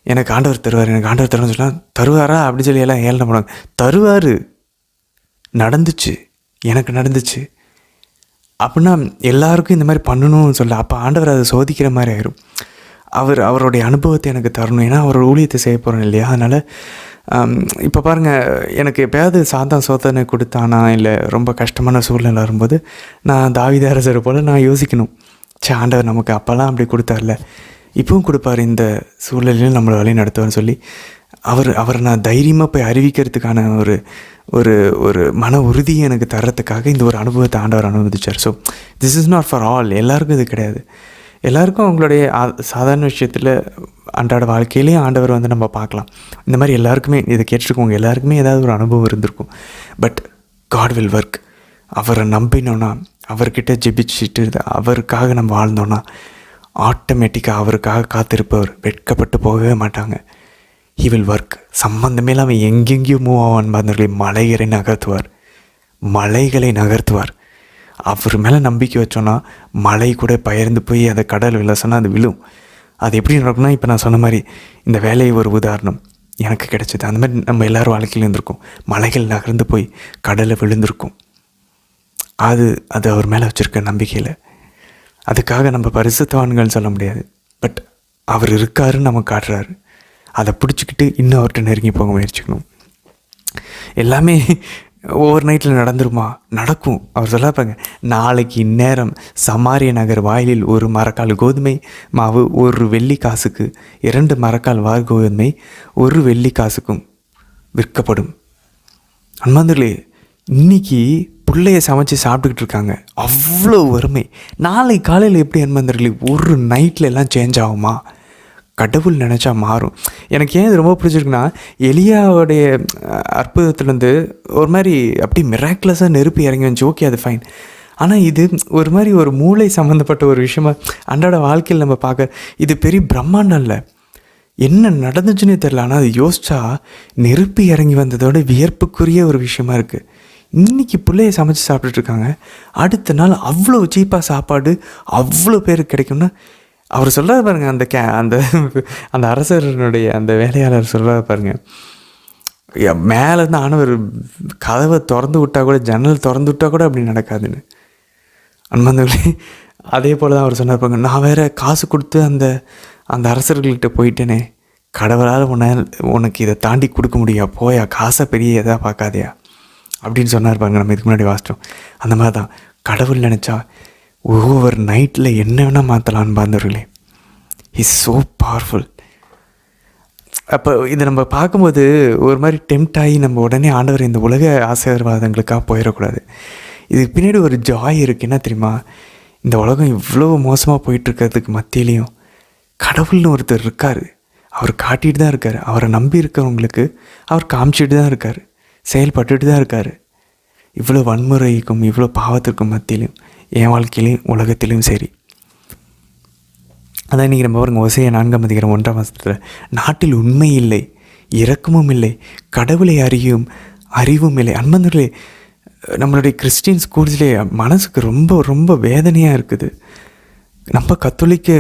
எனக்கு ஆண்டவர் தருவார்னு சொல்லலாம். தருவாரா அப்படின்னு சொல்லி எல்லாம் ஏளனம் பண்ணுவாங்க. தருவார், நடந்துச்சு, எனக்கு நடந்துச்சு. அப்படின்னா எல்லாருக்கும் இந்த மாதிரி பண்ணணும்னு சொல்ல, அப்போ ஆண்டவர் அதை சோதிக்கிற மாதிரி ஆயிரும். அவருடைய அனுபவத்தை எனக்கு தரணும், ஏன்னா அவரோட ஊழியத்தை செய்ய போகிறோம் இல்லையா. அதனால் இப்போ பாருங்கள், எனக்கு எப்போயாவது சோதனை கொடுத்தானா இல்லை ரொம்ப கஷ்டமான சூழ்நிலை வரும்போது நான் தாவீது அரசரை போல் நான் யோசிக்கணும், ஆண்டவர் நமக்கு அப்போல்லாம் அப்படி கொடுத்தார்ல, இப்பவும் கொடுப்பார், இந்த சூழ்நிலையில் நம்மளை வழி நடத்துவார்னு சொல்லி அவரை நான் தைரியமாக போய் அறிவிக்கிறதுக்கான ஒரு மன உறுதியை எனக்கு தர்றதுக்காக இந்த ஒரு அனுபவத்தை ஆண்டவர் அனுமதிச்சார். So this is not for all, எல்லாருக்கும் இது கிடையாது. எல்லாருக்கும் அவங்களுடைய சாதாரண விஷயத்தில் அன்றாட வாழ்க்கையிலேயே ஆண்டவர் வந்து நம்ம பார்க்கலாம். இந்த மாதிரி எல்லாருக்குமே இதை கேட்டிருக்கவங்க எல்லாருக்குமே ஏதாவது ஒரு அனுபவம் இருந்திருக்கும். But God will work. அவரை நம்பினோன்னா, அவர்கிட்ட ஜெபிச்சுட்டு அவருக்காக நம்ம வாழ்ந்தோன்னா ஆட்டோமேட்டிக்காக அவருக்காக காத்திருப்பவர் வெட்கப்பட்டு போகவே மாட்டாங்க. He will work. சம்பந்தமே இல்லாமல் எங்கெங்கேயும் மூவ் ஆவான் பாருங்களே. மலைகளை நகர்த்துவார். அவர் மேலே நம்பிக்கை வச்சோன்னா மலை கூட பெயர்ந்து போய் அதை கடல் விழ சொன்னால் அது விழும். அது எப்படி நடக்கும்னா, இப்போ நான் சொன்ன மாதிரி இந்த வேலையை ஒரு உதாரணம் எனக்கு கிடைச்சிது. அந்த மாதிரி நம்ம எல்லோரும் வாழ்க்கையில் இருந்திருக்கும். மலைகள் நகர்ந்து போய் கடலை விழுந்திருக்கும். அது அவர் மேலே வச்சுருக்க நம்பிக்கையில். அதுக்காக நம்ம பரிசுத்தவான்கள் சொல்ல முடியாது. பட் அவர் இருக்காருன்னு நமக்கு காட்டுறாரு. அதை பிடிச்சிக்கிட்டு இன்னும் அவர்கிட்ட நெருங்கி போக முயற்சிக்கணும். எல்லாமே ஓவர் நைட்டில் நடந்துருமா? நடக்கும். அவர் சொல்லாப்பாங்க, நாளைக்கு இந்நேரம் சமாரிய நகர் வாயிலில் 1 மரக்கால் கோதுமை மாவு 1 வெள்ளி காசுக்கு, 2 மரக்கால் வார் கோதுமை 1 வெள்ளி காசுக்கும் விற்கப்படும். அன்பாந்தர்களே, இன்னைக்கு பிள்ளைய சமைச்சு சாப்பிட்டுக்கிட்டு இருக்காங்க, அவ்வளோ வறுமை. நாளை காலையில் எப்படி அன்பாந்தர்களே ஒரு நைட்டில் எல்லாம் சேஞ்ச் ஆகுமா? கடவுள் நினச்சா மாறும். எனக்கு ஏன் இது ரொம்ப பிடிச்சிருக்குன்னா, எலியாவுடைய அற்புதத்துலேருந்து ஒரு மாதிரி அப்படி மிராக்குலஸாக நெருப்பு இறங்கி வந்துச்சு. ஓகே, அது ஃபைன். ஆனால் இது ஒரு மாதிரி ஒரு மூளை சம்மந்தப்பட்ட ஒரு விஷயமா அன்றாட வாழ்க்கையில் நம்ம பார்க்க, இது பெரிய பிரம்மாண்டம் இல்லை, என்ன நடந்துச்சுன்னே தெரில. ஆனால் அது யோசிச்சா நெருப்பு இறங்கி வந்ததோட வியர்ப்புக்குரிய ஒரு விஷயமா இருக்குது. இன்றைக்கி பிள்ளைய சமைச்சு சாப்பிட்டுட்ருக்காங்க, அடுத்த நாள் அவ்வளோ சீப்பாக சாப்பாடு அவ்வளோ பேருக்கு கிடைக்கும்னா அவர் சொல்கிறார் பாருங்க. அந்த அரசனுடைய அந்த வேலையாளர் சொல்கிறார் பாருங்க, மேலேருந்து ஆனவர் கதவை திறந்து விட்டால் கூட, ஜன்னல் திறந்து விட்டால் கூட அப்படி நடக்காதுன்னு. அன்பாந்தவர்களே, அதே போல் தான் அவர் சொன்னார் பாருங்க. நான் வேறு காசு கொடுத்து அந்த அரசர்கள்கிட்ட போயிட்டேனே, கடவுளால் உனக்கு இதை தாண்டி கொடுக்க முடியா, போயா, காசை பெரிய எதாக பார்க்காதையா அப்படின்னு சொன்னார் பாருங்க. நம்ம இதுக்கு முன்னாடி வாசித்தோம். அந்த மாதிரி தான் கடவுள் நினச்சா ஒவ்வொரு நைட்டில் என்ன வேணால் மாற்றலான்னு பாந்தவர்களே. Is so powerful. அப்போ இதை நம்ம பார்க்கும்போது ஒரு மாதிரி டெம்ட் ஆகி நம்ம உடனே ஆண்டவர் இந்த உலக ஆசீர்வாதங்களுக்காக போயிடக்கூடாது. இதுக்கு பின்னாடி ஒரு ஜாய் இருக்குது. என்ன தெரியுமா? இந்த உலகம் இவ்வளோ மோசமாக போயிட்டுருக்கிறதுக்கு மத்தியிலையும் கடவுள்னு ஒருத்தர் இருக்கார். அவர் காட்டிகிட்டு தான் இருக்கார். அவரை நம்பி இருக்கிறவங்களுக்கு அவர் காமிச்சிட்டு தான் இருக்கார், செயல்பட்டுட்டு தான் இருக்கார். இவ்வளோ வன்முறைக்கும் இவ்வளோ பாவத்திற்கும் மத்தியிலையும் என் வாழ்க்கையிலையும் உலகத்திலையும் சரி. அதான் இன்றைக்கி நம்ம பாருங்க, ஓசையா 4:1 நாட்டில் உண்மை இல்லை, இரக்கமும் இல்லை, கடவுளை அறிவும் இல்லை. அன்பர்களே, நம்மளுடைய கிறிஸ்டின் ஸ்கூல்ஸ்லேயே மனசுக்கு ரொம்ப ரொம்ப வேதனையாக இருக்குது. நம்ம கத்தோலிக்க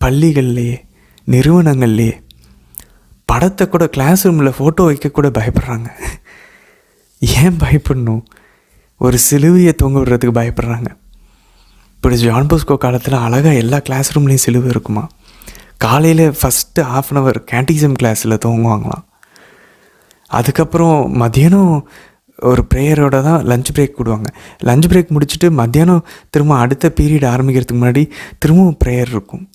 பள்ளிகள்லேயே நிறுவனங்கள்லேயே படத்தை கூட கிளாஸ் ரூமில் ஃபோட்டோ வைக்கக்கூட பயப்படுறாங்க. ஏன் பயப்படணும்? ஒரு சிலுவையை தொங்க விடுறதுக்கு பயப்படுறாங்க. இப்படி ஜான் போஸ்கோ காலத்தில் அழகாக எல்லா கிளாஸ் ரூம்லேயும் சிலுவை இருக்குமா. காலையில் ஃபஸ்ட்டு 1/2 hour கேண்டிசம் கிளாஸில் தூங்குவாங்களாம். அதுக்கப்புறம் மத்தியானம் ஒரு ப்ரேயரோட தான் லஞ்ச் பிரேக் விடுவாங்க. லஞ்ச் பிரேக் முடிச்சுட்டு மத்தியானம் திரும்ப அடுத்த பீரியட் ஆரம்பிக்கிறதுக்கு முன்னாடி திரும்பவும் ப்ரேயர் இருக்கும்.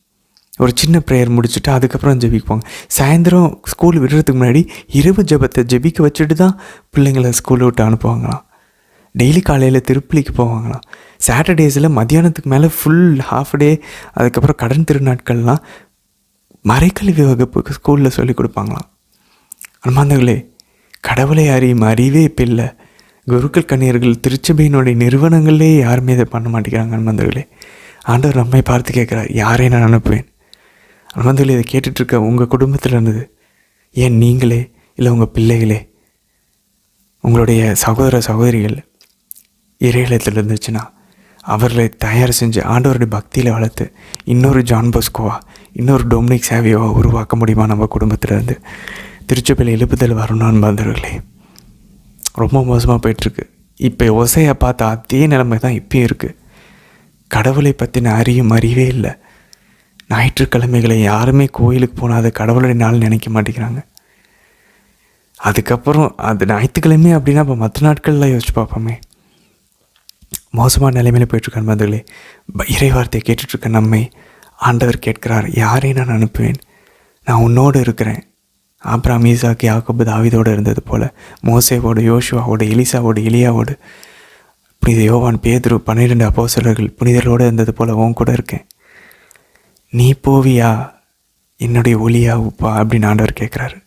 ஒரு சின்ன ப்ரேயர் முடிச்சுட்டு அதுக்கப்புறம் ஜெபிக்குவாங்க. சாயந்தரம் ஸ்கூல் விடுறதுக்கு முன்னாடி இரவு ஜெபத்தை ஜெபிக்க வச்சுட்டு தான் பிள்ளைங்களை ஸ்கூலை விட்டு அனுப்புவாங்களாம். டெய்லி காலையில் திருப்பலிக்கு போவாங்களாம். சாட்டர்டேஸில் மத்தியானத்துக்கு மேலே ஃபுல் ஹாஃப் டே, அதுக்கப்புறம் கடன் திருநாட்கள்லாம் மறைக்கல்வி வகுப்புக்கு ஸ்கூலில் சொல்லிக் கொடுப்பாங்களாம். அன்பார்ந்தவர்களே, கடவுளை அறியும் அறிவே இப்போ இல்லை. குருக்கள் கன்னியர்கள் திருச்சபையினுடைய நிறுவனங்களே யாருமே இதை பண்ண மாட்டேங்கிறாங்க. அன்பார்ந்தவர்களே, ஆண்டவர் நம்மை பார்த்து கேட்குறார், யாரை நான் அனுப்புவேன்? அன்பார்ந்தவர்களே, இதை கேட்டுட்ருக்க உங்கள் குடும்பத்தில் இருந்தது, ஏன் நீங்களே இல்லை உங்கள் பிள்ளைகளே, உங்களுடைய சகோதர சகோதரிகள் இறையிலத்தில் இருந்துச்சுன்னா அவர்களை தயார் செஞ்சு ஆண்டவருடைய பக்தியில் வளர்த்து இன்னொரு ஜான் போஸ்கோவா, இன்னொரு டொமினிக் சேவியோவா உருவாக்க முடியுமா? நம்ம குடும்பத்தில் இருந்து திருச்சபையில் எழுப்புதல் வரணும். அன்பார்ந்தவர்களே, ரொம்ப மோசமாக போயிட்டுருக்கு. இப்போ ஓசையை பார்த்தா அதே நிலைமை தான் இப்பயும் இருக்குது. கடவுளை பற்றின அறிவே இல்லை. ஞாயிற்றுக்கிழமைகளை யாருமே கோயிலுக்கு போனால் அது கடவுளுடைய நாள் நினைக்க மாட்டேங்கிறாங்க. அதுக்கப்புறம் அது ஞாயிற்றுக்கிழமை அப்படின்னா இப்போ மற்ற நாட்கள்லாம் யோசிச்சு பார்ப்போமே. மோசமான நிலைமையில போயிட்டுருக்க அன்பர்களே, இறை வார்த்தையை கேட்டுட்ருக்க நம்மை ஆண்டவர் கேட்கிறார், யாரை நான் அனுப்புவேன்? நான் உன்னோடு இருக்கிறேன். ஆபிரகாம், ஈசாக்கு, யாக்கோபு, தாவீதோடு இருந்தது போல் மோசேவோடு, யோசுவாவோடு, எலிசாவோடு, எலியாவோடு, புனித யோவான், பேதுரு, 12 அப்போஸ்தலர்கள் புனிதர்களோடு இருந்தது போல் உன் கூட இருக்கேன். நீ போவியா? என்னுடைய ஒளியா உப்பா? அப்படின்னு ஆண்டவர் கேட்குறாரு.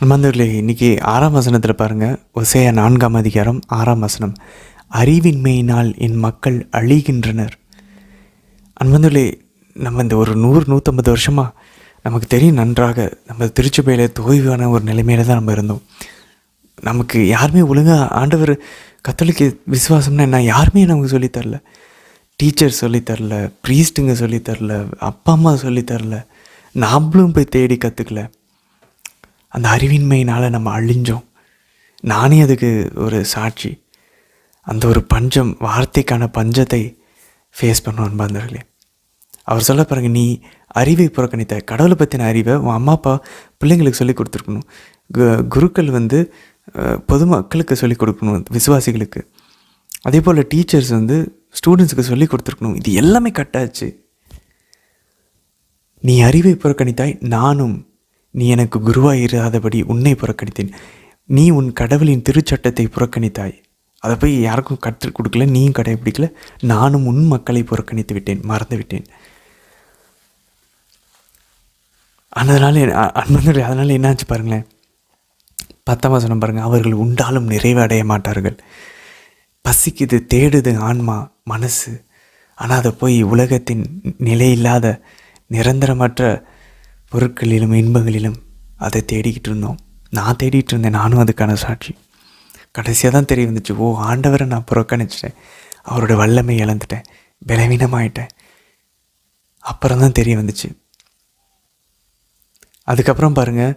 அன்பர்களே, இன்றைக்கி 6ஆம் வசனத்தில் பாருங்கள். ஓசையா 4 6 அறிவின்மையினால் என் மக்கள் அழிகின்றனர். அன்பர்களே, நம்ம இந்த ஒரு 100-150 வருஷமாக நமக்கு தெரியும் நன்றாக, நம்ம திருச்சபையில் தோய்வான ஒரு நிலைமையில தான் நம்ம இருந்தோம். நமக்கு யாருமே ஒழுங்காக ஆண்டவர் கத்தோலிக்க விசுவாசம்னா என்ன யாருமே நமக்கு சொல்லித்தரல. டீச்சர் சொல்லித்தரல, ப்ரீஸ்ட்டுங்க சொல்லித்தரல, அப்பா அம்மா சொல்லித்தரல, நாமளும் போய் தேடி கற்றுக்கல. அந்த அறிவின்மையினால் நம்ம அழிஞ்சோம். நானே அதுக்கு ஒரு சாட்சி. அந்த ஒரு பஞ்சம், வார்த்தைக்கான பஞ்சத்தை ஃபேஸ் பண்ணுவோம் அன்பார்ந்தவர்களே. அவர் சொல்ல பாருங்க, நீ அறிவை புறக்கணித்த, கடவுளை பற்றின அறிவை உன் அம்மா அப்பா பிள்ளைங்களுக்கு சொல்லிக் கொடுத்துருக்கணும். குருக்கள் பொதுமக்களுக்கு சொல்லிக் கொடுக்கணும், விசுவாசிகளுக்கு. அதே போல் டீச்சர்ஸ் ஸ்டூடெண்ட்ஸுக்கு சொல்லிக் கொடுத்துருக்கணும். இது எல்லாமே கட்டாச்சு. நீ அறிவை புறக்கணித்தாய், நானும் நீ எனக்கு குருவாய் இராதபடி உன்னை புறக்கணித்தேன். நீ உன் கடவுளின் திருச்சட்டத்தை புறக்கணித்தாய், அதை போய் யாருக்கும் கற்றுக் கொடுக்கல, நீயும் கடைபிடிக்கல. நானும் உன் மக்களை புறக்கணித்து விட்டேன், மறந்து விட்டேன். அதனால் என்னாச்சு பாருங்களேன். 10ஆம் வசனம் பாருங்கள். அவர்கள் உண்டாலும் நிறைவு அடைய மாட்டார்கள். பசிக்குது, தேடுது ஆன்மா, மனசு. ஆனால் அதை போய் உலகத்தின் நிலையில்லாத நிரந்தரமற்ற பொருட்களிலும் இன்பங்களிலும் அதை தேடிக்கிட்டு இருந்தோம். நான் தேடிட்டு இருந்தேன், நானும் அதுக்கான சாட்சி. கடைசியாக தான் தெரிய வந்துச்சு, ஓ, ஆண்டவரை நான் புறக்கணிச்சிட்டேன், அவரோட வல்லமை இழந்துட்டேன், பலவீனமாயிட்டேன். அப்புறம் தான் தெரிய வந்துச்சு. அதுக்கப்புறம் பாருங்கள்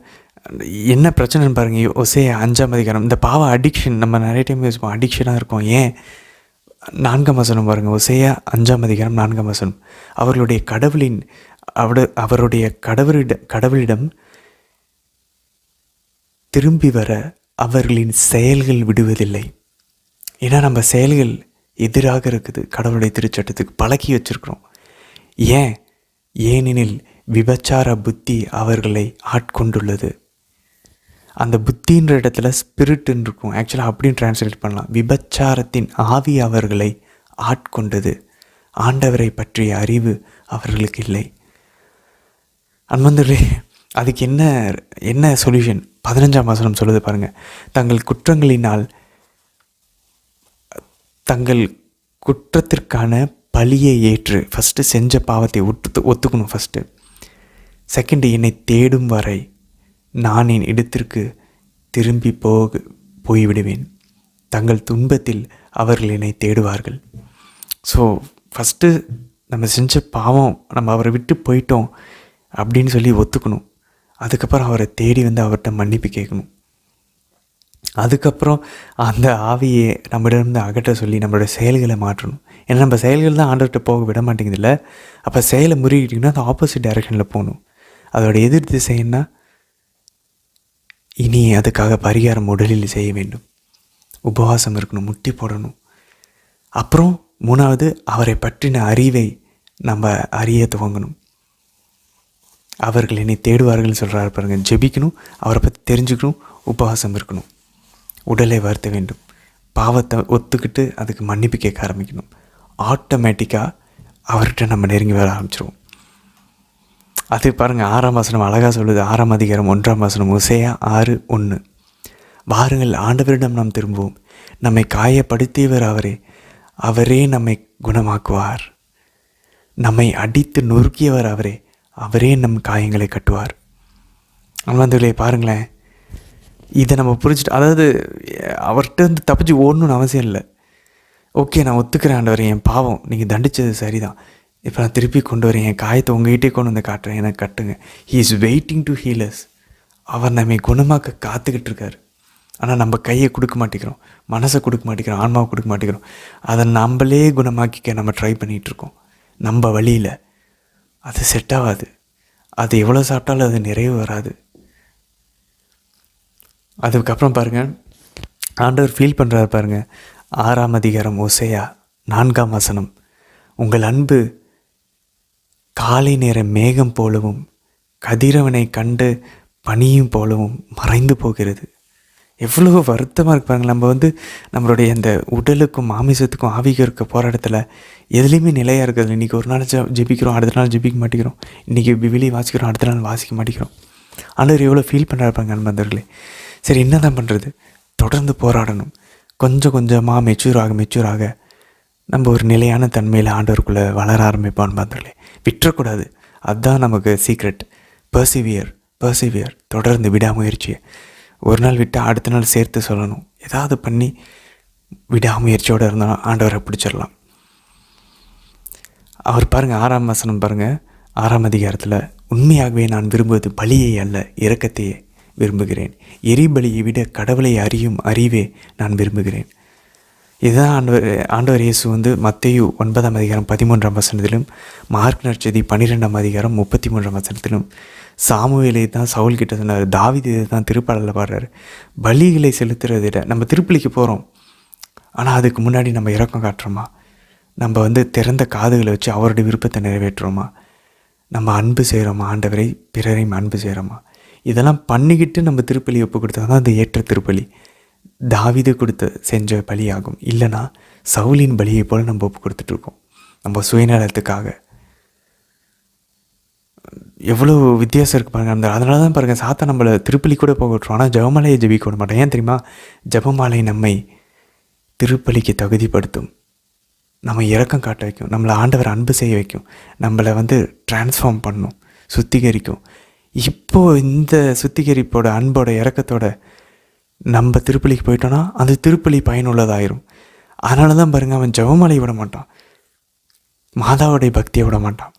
என்ன பிரச்சனைன்னு பாருங்கள். ஓசையா 5 இந்த பாவ அடிக்ஷன், நம்ம நிறைய டைம் யோசிப்போம் அடிக்ஷனாக இருக்கும். ஏன்? 4 வசனம் பாருங்கள். ஓசையா 5 4 வசனம். அவர்களுடைய கடவுளிடம் திரும்பி வர அவர்களின் செயல்கள் விடுவதில்லை. ஏன்னா நம்ம செயல்கள் எதிராக இருக்குது, கடவுளுடைய திருச்சட்டத்துக்கு பழக்கி வச்சுருக்கிறோம். ஏனெனில் விபச்சார புத்தி அவர்களை ஆட்கொண்டுள்ளது. அந்த புத்தின்ற இடத்துல ஸ்பிரிட்ன்னு இருக்கும். ஆக்சுவலாக அப்படின்னு டிரான்ஸ்லேட் பண்ணலாம். விபச்சாரத்தின் ஆவி அவர்களை ஆட்கொண்டது. ஆண்டவரை பற்றிய அறிவு அவர்களுக்கு இல்லை. அன்பர்களே, அதுக்கு என்ன சொல்யூஷன்? 15ஆம் வசனம் சொல்லுது பாருங்கள். தங்கள் குற்றங்களினால் தங்கள் குற்றத்திற்கான பழியை ஏற்று, ஃபஸ்ட்டு செஞ்ச பாவத்தை ஒத்துக்கணும். ஃபஸ்ட்டு. செகண்ட், என்னை தேடும் வரை நான் என் இடத்திற்கு திரும்பி போய்விடுவேன். தங்கள் துன்பத்தில் அவர்கள் என்னை தேடுவார்கள். ஸோ ஃபஸ்ட்டு நம்ம செஞ்ச பாவம், நம்ம அவரை விட்டு போயிட்டோம் அப்படின்னு சொல்லி ஒத்துக்கணும். அதுக்கப்புறம் அவரை தேடி வந்து அவர்கிட்ட மன்னிப்பு கேட்கணும். அதுக்கப்புறம் அந்த ஆவியை நம்மிடமிருந்து அகற்ற சொல்லி நம்மளோட செயல்களை மாற்றணும். ஏன்னா நம்ம செயல்கள் தான் ஆண்டவர்கிட்ட போக விட மாட்டேங்குதுல்ல. அப்போ செயலை முறிக்கிட்டிங்கன்னா அது ஆப்போசிட் டைரெக்ஷனில் போகணும். அதோட எதிர் திசைன்னா இனி அதுக்காக பரிகாரம் உடலில் செய்ய வேண்டும். உபவாசம் இருக்கணும், முட்டி போடணும். அப்புறம் 3வது, அவரை பற்றின அறிவை நம்ம அறிய துவங்கணும். அவர்கள் என்னை தேடுவார்கள் சொல்கிறாரு பாருங்க. ஜெபிக்கணும், அவரை பற்றி தெரிஞ்சுக்கணும், உபவாசம் இருக்கணும், உடலை வருத்த வேண்டும், பாவத்தை ஒத்துக்கிட்டு அதுக்கு மன்னிப்பு கேட்க ஆரம்பிக்கணும். ஆட்டோமேட்டிக்காக அவர்கிட்ட நம்ம நெருங்கி வர ஆரம்பிச்சிருவோம். அது பாருங்கள் 6ஆம் வசனம் அழகாக சொல்லுது. 6ஆம் அதிகாரம் 1ஆம் வசனம், ஓசேயா 6:1. வாருங்கள், ஆண்டவரிடம் நாம் திரும்புவோம். நம்மை காயப்படுத்தியவர் அவரே நம்மை குணமாக்குவார். நம்மை அடித்து நொறுக்கியவர் அவரே நம் காயங்களை கட்டுவார். அன்பார்ந்தவர்களே, பாருங்களேன், இதை நம்ம புரிஞ்சுட்டு, அதாவது அவர்கிட்ட இருந்து தப்பிச்சு ஓடணும்னு அவசியம் இல்லை. ஓகே, நான் ஒத்துக்கிறேன் ஆண்டவரே, என் பாவம் நீங்கள் தண்டித்தது சரிதான். இப்போ நான் திருப்பி கொண்டு வரேன், என் காயத்தை உங்ககிட்டே கொண்டு வந்து காட்டுறேன், எனக்கு கட்டுங்க. He is waiting to heal us. அவர் நம்மை குணமாக்க காத்துக்கிட்டு இருக்கார். ஆனால் நம்ம கையை கொடுக்க மாட்டேங்கிறோம், மனசை கொடுக்க மாட்டேங்கிறோம், ஆன்மாவை கொடுக்க மாட்டேங்கிறோம். அதை நம்மளே குணமாக்கிக்க நம்ம ட்ரை பண்ணிகிட்ருக்கோம். நம்ம வழியில் அது செட் ஆகாது. அது எவ்வளோ சாப்பிட்டாலும் அது நிறைவு வராது. அதுக்கப்புறம் பாருங்கள், ஆண்டவர் ஃபீல் பண்ணுறாரு பாருங்கள். 6ஆம் அதிகாரம் ஓசேயா 4ஆம் வசனம், உங்கள் அன்பு காலை நேர மேகம் போலவும் கதிரவனை கண்டு பனியும் போலவும் மறைந்து போகிறது. எவ்வளோ வருத்தமாக இருக்கு பாருங்கள். நம்ம நம்மளுடைய இந்த உடலுக்கும் மாமிசத்துக்கும் ஆவிக்கும் இருக்க போராட்டத்தில் எதுலேயுமே நிலையாக இருக்கிறது. இன்றைக்கி ஒரு நாள் ஜெபிக்கிறோம், அடுத்த நாள் ஜெபிக்க மாட்டேங்கிறோம். இன்றைக்கி வெளியே வாசிக்கிறோம், அடுத்த நாள் வாசிக்க மாட்டேங்கிறோம். ஆண்டவர் எவ்வளோ ஃபீல் பண்ணுறாருப்பாங்க நண்பர்களே. சரி, என்ன தான் பண்ணுறது? தொடர்ந்து போராடணும். கொஞ்சம் கொஞ்சமாக மெச்சூராக நம்ம ஒரு நிலையான தன்மையில் ஆண்டவருக்குள்ளே வளர ஆரம்பிப்போம் நண்பர்களே. விட்டுறக்கூடாது. அதுதான் நமக்கு சீக்ரெட். பர்சிவியர், தொடர்ந்து விடாமுயற்சியை. ஒரு நாள் விட்டால் அடுத்த நாள் சேர்த்து சொல்லணும். ஏதாவது பண்ணி விடாமுயற்சியோடு இருந்தாலும் ஆண்டவரை பிடிச்சிடலாம். அவர் பாருங்கள் 6ஆம் வசனம் பாருங்கள். 6ஆம் அதிகாரத்தில், உண்மையாகவே நான் விரும்புவது பலியை அல்ல, இரக்கத்தையே விரும்புகிறேன். எரிபலியை விட கடவுளை அறியும் அறிவே நான் விரும்புகிறேன். இதுதான் ஆண்டவர் இயேசு மத்தேயு 9ஆம் அதிகாரம் 13ஆம் வசனத்திலும், மார்க் நற்செய்தி 12ஆம் அதிகாரம் 33ஆம் வசனத்திலும், சாமுவேலை தான் சவுல் கிட்ட சொன்னார். தாவீது இதை தான் திருப்பாடலில் பாடுறாரு. பலிகளை செலுத்துறதிட நம்ம திருப்பலிக்கு போகிறோம், ஆனால் அதுக்கு முன்னாடி நம்ம இரக்கம் காட்டுறோமா? நம்ம திறந்த காதுகளை வச்சு அவருடைய விருப்பத்தை நிறைவேற்றுறோமா? நம்ம அன்பு செய்கிறோமா? ஆண்டவரை பிறரையும் அன்பு செய்கிறோமா? இதெல்லாம் பண்ணிக்கிட்டு நம்ம திருப்பலி ஒப்பு கொடுத்தா தான் அது ஏற்ற திருப்பலி. தாவீது செஞ்ச பலியாகும். இல்லைனா சவுலின் பலியை போல் நம்ம ஒப்பு கொடுத்துட்ருக்கோம் நம்ம சுயநலத்துக்காக. எவ்வளோ வித்தியாசம் இருக்குது பாருங்கள். அதனால தான் பாருங்கள், சாத்தா நம்மளை திருப்பலி கூட போக விட்டுரும், ஆனால் ஜெபமாலையை ஜெபிக்க விட மாட்டோம். ஏன் தெரியுமா? ஜெபமாலை நம்மை திருப்பலிக்கு தகுதிப்படுத்தும், நம்ம இரக்கம் காட்ட வைக்கும், நம்மளை ஆண்டவர் அன்பு செய்ய வைக்கும், நம்மளை டிரான்ஸ்ஃபார்ம் பண்ணும், சுத்திகரிக்கும். இப்போது இந்த சுத்திகரிப்போட அன்போட இரக்கத்தோட நம்ம திருப்பலிக்கு போயிட்டோன்னா அந்த திருப்பலி பயனுள்ளதாயிரும். அதனால தான் பாருங்கள், அவன் ஜெபமாலை விட மாட்டான், மாதாவுடைய பக்தியை விட மாட்டான்.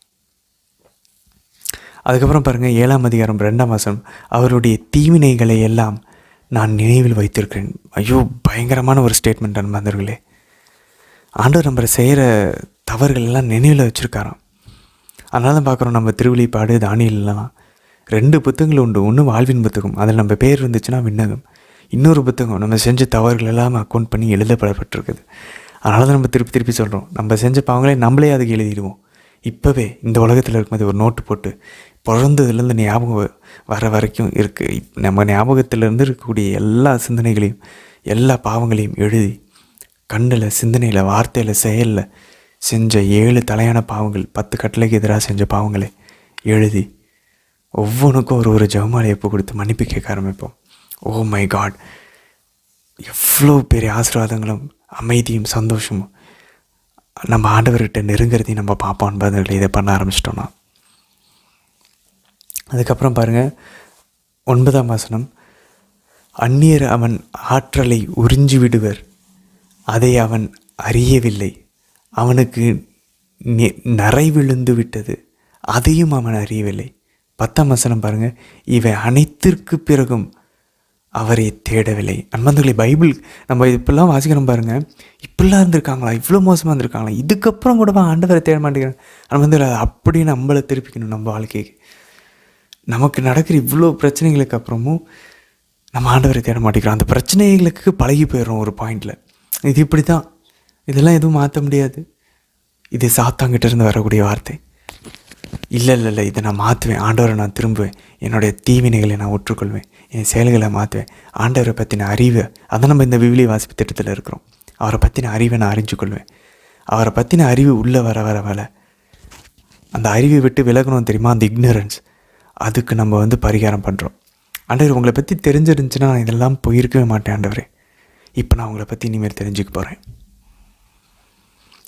அதுக்கப்புறம் பாருங்கள் 7ஆம் அதிகாரம் 2ஆம் வசனம், அவருடைய தீவினைகளை எல்லாம் நான் நினைவில் வைத்திருக்கிறேன். ஐயோ, பயங்கரமான ஒரு ஸ்டேட்மெண்ட் அன்பர்களே. ஆண்டவர் நம்ம செய்கிற தவறுகள் எல்லாம் நினைவில் வச்சுருக்காராம். அதனால தான் பார்க்குறோம், நம்ம திருவிழிப்பாடு தானியல்லாம் 2 புத்தகங்கள் உண்டு. ஒன்று வாழ்வின் புத்தகம், அதில் நம்ம பேர் இருந்துச்சுன்னா விண்ணகம். இன்னொரு புத்தகம் நம்ம செஞ்ச தவறுகள் எல்லாம் அக்கௌண்ட் பண்ணி எழுதப்படப்பட்டிருக்குது. அதனால தான் நம்ம திருப்பி சொல்கிறோம், நம்ம செஞ்ச பாவங்களே நம்மளே அதுக்கு எழுதிடுவோம். இப்போவே இந்த உலகத்தில் இருக்கும்போது ஒரு நோட்டு போட்டு பிறந்ததுலேருந்து ஞாபகம் வர வரைக்கும் இருக்குது. நம்ம ஞாபகத்திலேருந்து இருக்கக்கூடிய எல்லா சிந்தனைகளையும் எல்லா பாவங்களையும் எழுதி கண்ணில், சிந்தனையில், வார்த்தையில், செயலில் செஞ்ச 7 தலையான பாவங்கள், 10 கட்டளைக்கு எதிராக செஞ்ச பாவங்களை எழுதி ஒவ்வொன்றுக்கும் ஒரு ஜெபமாலையை ஒப்பு கொடுத்து மன்னிப்பு கேட்க ஆரம்பிப்போம். ஓ மை காட், எவ்வளோ பெரிய ஆசீர்வாதங்களும் அமைதியும் சந்தோஷமும் நம்ம ஆண்டவர்கிட்ட நெருங்கிறதையும் நம்ம பார்ப்போம் அன்பதில் இதை பண்ண ஆரம்பிச்சிட்டோன்னா. அதுக்கப்புறம் பாருங்கள் 9ஆம் வசனம், அந்நியர் அவன் ஆற்றலை உறிஞ்சி விடுவர், அதை அவன் அறியவில்லை. அவனுக்கு நரை விழுந்து விட்டது, அதையும் அவன் அறியவில்லை. 10ஆம் வசனம் பாருங்கள், இவை அனைத்திற்கு பிறகும் அவரை தேடவில்லை. அன்பந்தங்களே, பைபிள் நம்ம இப்படிலாம் வாசிக்கிறோம் பாருங்கள், இப்படிலாம் இருந்திருக்காங்களா, இவ்வளோ மோசமாக இருந்திருக்காங்களா, இதுக்கப்புறம் கூட ஆண்டவரை தேட மாட்டேங்கிறாங்க. அன்பந்தங்களே, அப்படி நம்மளை திருப்பிக்கணும். நம்ம வாழ்க்கைக்கு நமக்கு நடக்கிற இவ்வளோ பிரச்சனைகளுக்கு அப்புறமும் நம்ம ஆண்டவரை தேட மாட்டேங்கிறோம். அந்த பிரச்சனைகளுக்கு பழகி போயிடுறோம் ஒரு பாயிண்டில். இது இப்படி தான், இதெல்லாம் எதுவும் மாற்ற முடியாது. இது சாத்தாங்கிட்ட இருந்து வரக்கூடிய வார்த்தை. இல்லை இதை நான் மாற்றுவேன், ஆண்டவரை நான் திரும்புவேன், என்னுடைய தீவினைகளை நான் ஒற்றுக்கொள்வேன், என் செயல்களை மாற்றுவேன், ஆண்டவரை பற்றின அறிவை, அதை நம்ம இந்த விவிலிய வாசிப்பு திட்டத்தில் இருக்கிறோம், அவரை பற்றின அறிவை நான் அறிஞ்சு கொள்வேன். அவரை பற்றின அறிவு உள்ளே வர வர வர அந்த அறிவை விட்டு விலகணும் தெரியுமா, அந்த இக்னரன்ஸ், அதுக்கு நம்ம பரிகாரம் பண்ணுறோம். ஆண்டவர் உங்களை பற்றி தெரிஞ்சிருந்துச்சுன்னா நான் இதெல்லாம் போயிருக்கவே மாட்டேன் ஆண்டவரே, இப்போ நான் உங்களை பற்றி இனிமேல் தெரிஞ்சுக்க போகிறேன்.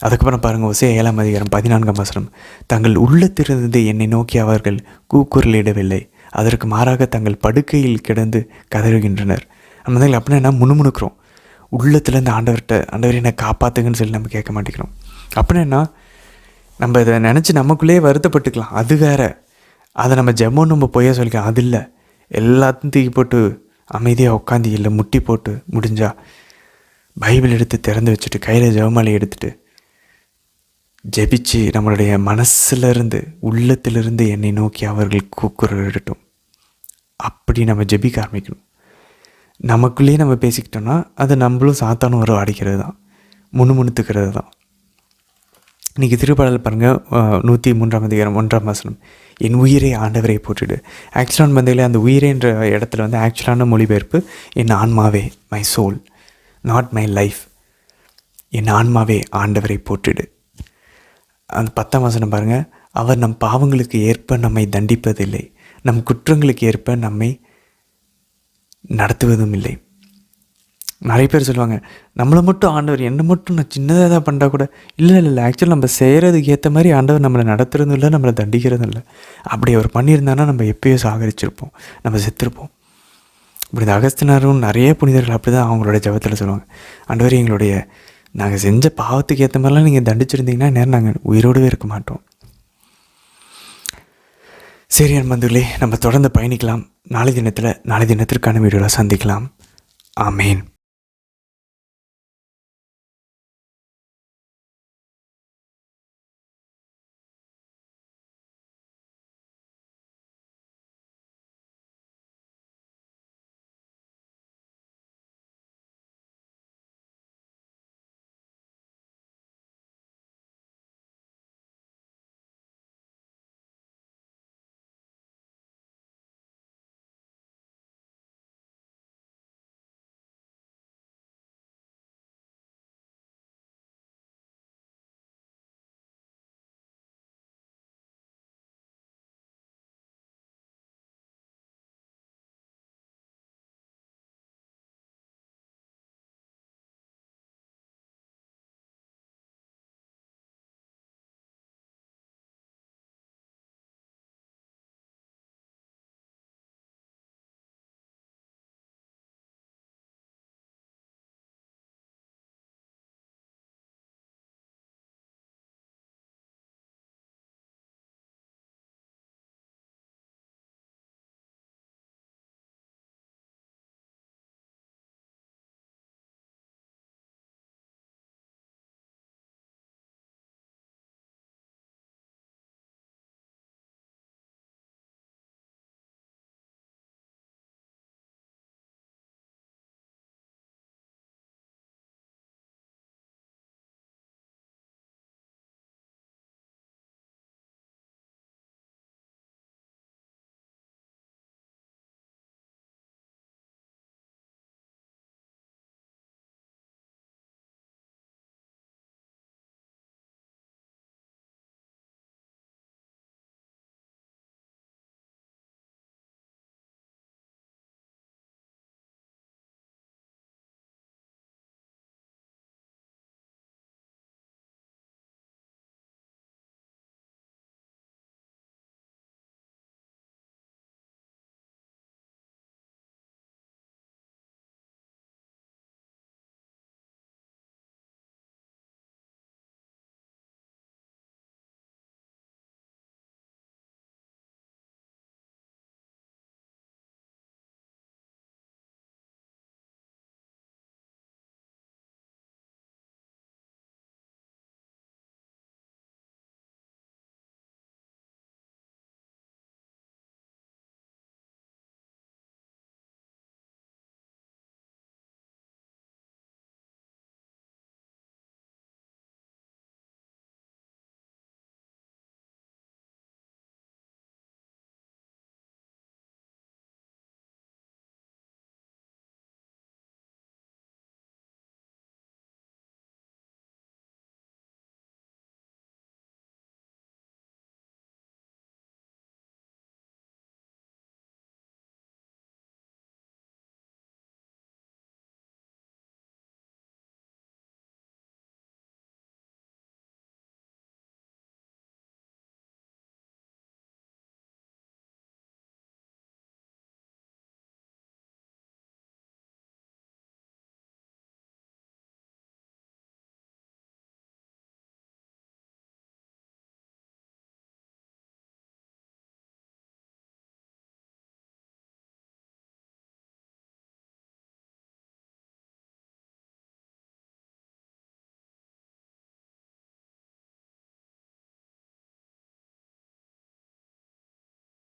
அதுக்கப்புறம் பாருங்கள், ஓசையா 7ஆம் அதிகாரம் 14ஆம் வசனம், தங்கள் உள்ளத்திலிருந்து என்னை நோக்கி அவர்கள் கூக்குரலிடவில்லை, அதற்கு மாறாக தங்கள் படுக்கையில் கிடந்து கதறுகின்றனர். நம்ம வந்து அப்படின்னா என்ன, முணுமுணுக்கிறோம் உள்ளத்துலேருந்து ஆண்டவரை என்னை காப்பாற்றுங்கன்னு சொல்லி நம்ம கேட்க மாட்டேங்கிறோம். அப்படின்னா நம்ம இதை நினச்சி நமக்குள்ளேயே வருத்தப்பட்டுக்கலாம், அது வேறு. அதை நம்ம ஜெபம் நம்ம பொய்யா சொல்லிக்கலாம், அது இல்லை. எல்லாத்தையும் தூக்கி போட்டு அமைதியாக உட்காந்து இல்லை முட்டி போட்டு முடிஞ்சா பைபிள் எடுத்து திறந்து வச்சுட்டு கையில் ஜெபமாலை எடுத்துகிட்டு ஜெபிச்சு நம்மளுடைய மனசுலேருந்து உள்ளத்திலிருந்து என்னை நோக்கி அவர்கள் கூக்குரலிடட்டும், அப்படி நம்ம ஜெபிக்க ஆரம்பிக்கணும். நமக்குள்ளேயே நம்ம பேசிக்கிட்டோம்னா அது நம்மளும் சாத்தானும் ஒரு அடிக்கிறது தான், முணுமுணுத்துக்கிறது தான். இன்றைக்கி திருப்பாடல் பாருங்கள், 103ஆம் அதிகாரம் 1ஆம் வசனம், என் உயிரை ஆண்டவரை போற்றிடு. ஆக்சுவலான பந்தையில் அந்த உயிரேன்ற இடத்துல ஆக்சுவலான மொழிபெயர்ப்பு என் ஆன்மாவே, my soul, not my life. என் ஆன்மாவே ஆண்டவரை போற்றிடு. அந்த 10ஆம் வசனம் பாருங்கள், அவர் நம் பாவங்களுக்கு ஏற்ப நம்மை தண்டிப்பதில்லை, நம் குற்றங்களுக்கு ஏற்ப நம்மை நடத்துவதும் இல்லை. நிறைய பேர் சொல்லுவாங்க, நம்மளை மட்டும் ஆண்டவர், என்னை மட்டும் நான் சின்னதாக தான் பண்ணால் கூட இல்லை, ஆக்சுவலாக நம்ம செய்கிறதுக்கு ஏற்ற மாதிரி ஆண்டவர் நம்மளை நடத்துறதும் இல்லை, நம்மளை தண்டிக்கிறதும் இல்லை. அப்படி அவர் பண்ணியிருந்தானா நம்ம எப்பயோ சாகரிச்சிருப்போம், நம்ம செத்துருப்போம். இப்படி இந்த அகஸ்தியரும் நிறைய புனிதர்கள் அப்படி தான் அவங்களோட ஜெபத்தில் சொல்லுவாங்க, ஆண்டவர் எங்களுடைய நாங்கள் செஞ்ச பாவத்துக்கு ஏற்ற மாதிரிலாம் நீங்கள் தண்டிச்சிருந்தீங்கன்னா நேரம் நாங்கள் உயிரோடவே இருக்க மாட்டோம். சரி அன்பர்களே, நம்ம தொடர்ந்து பயணிக்கலாம். நாளை தினத்திற்கான வீடியோவில் சந்திக்கலாம். ஆமேன்.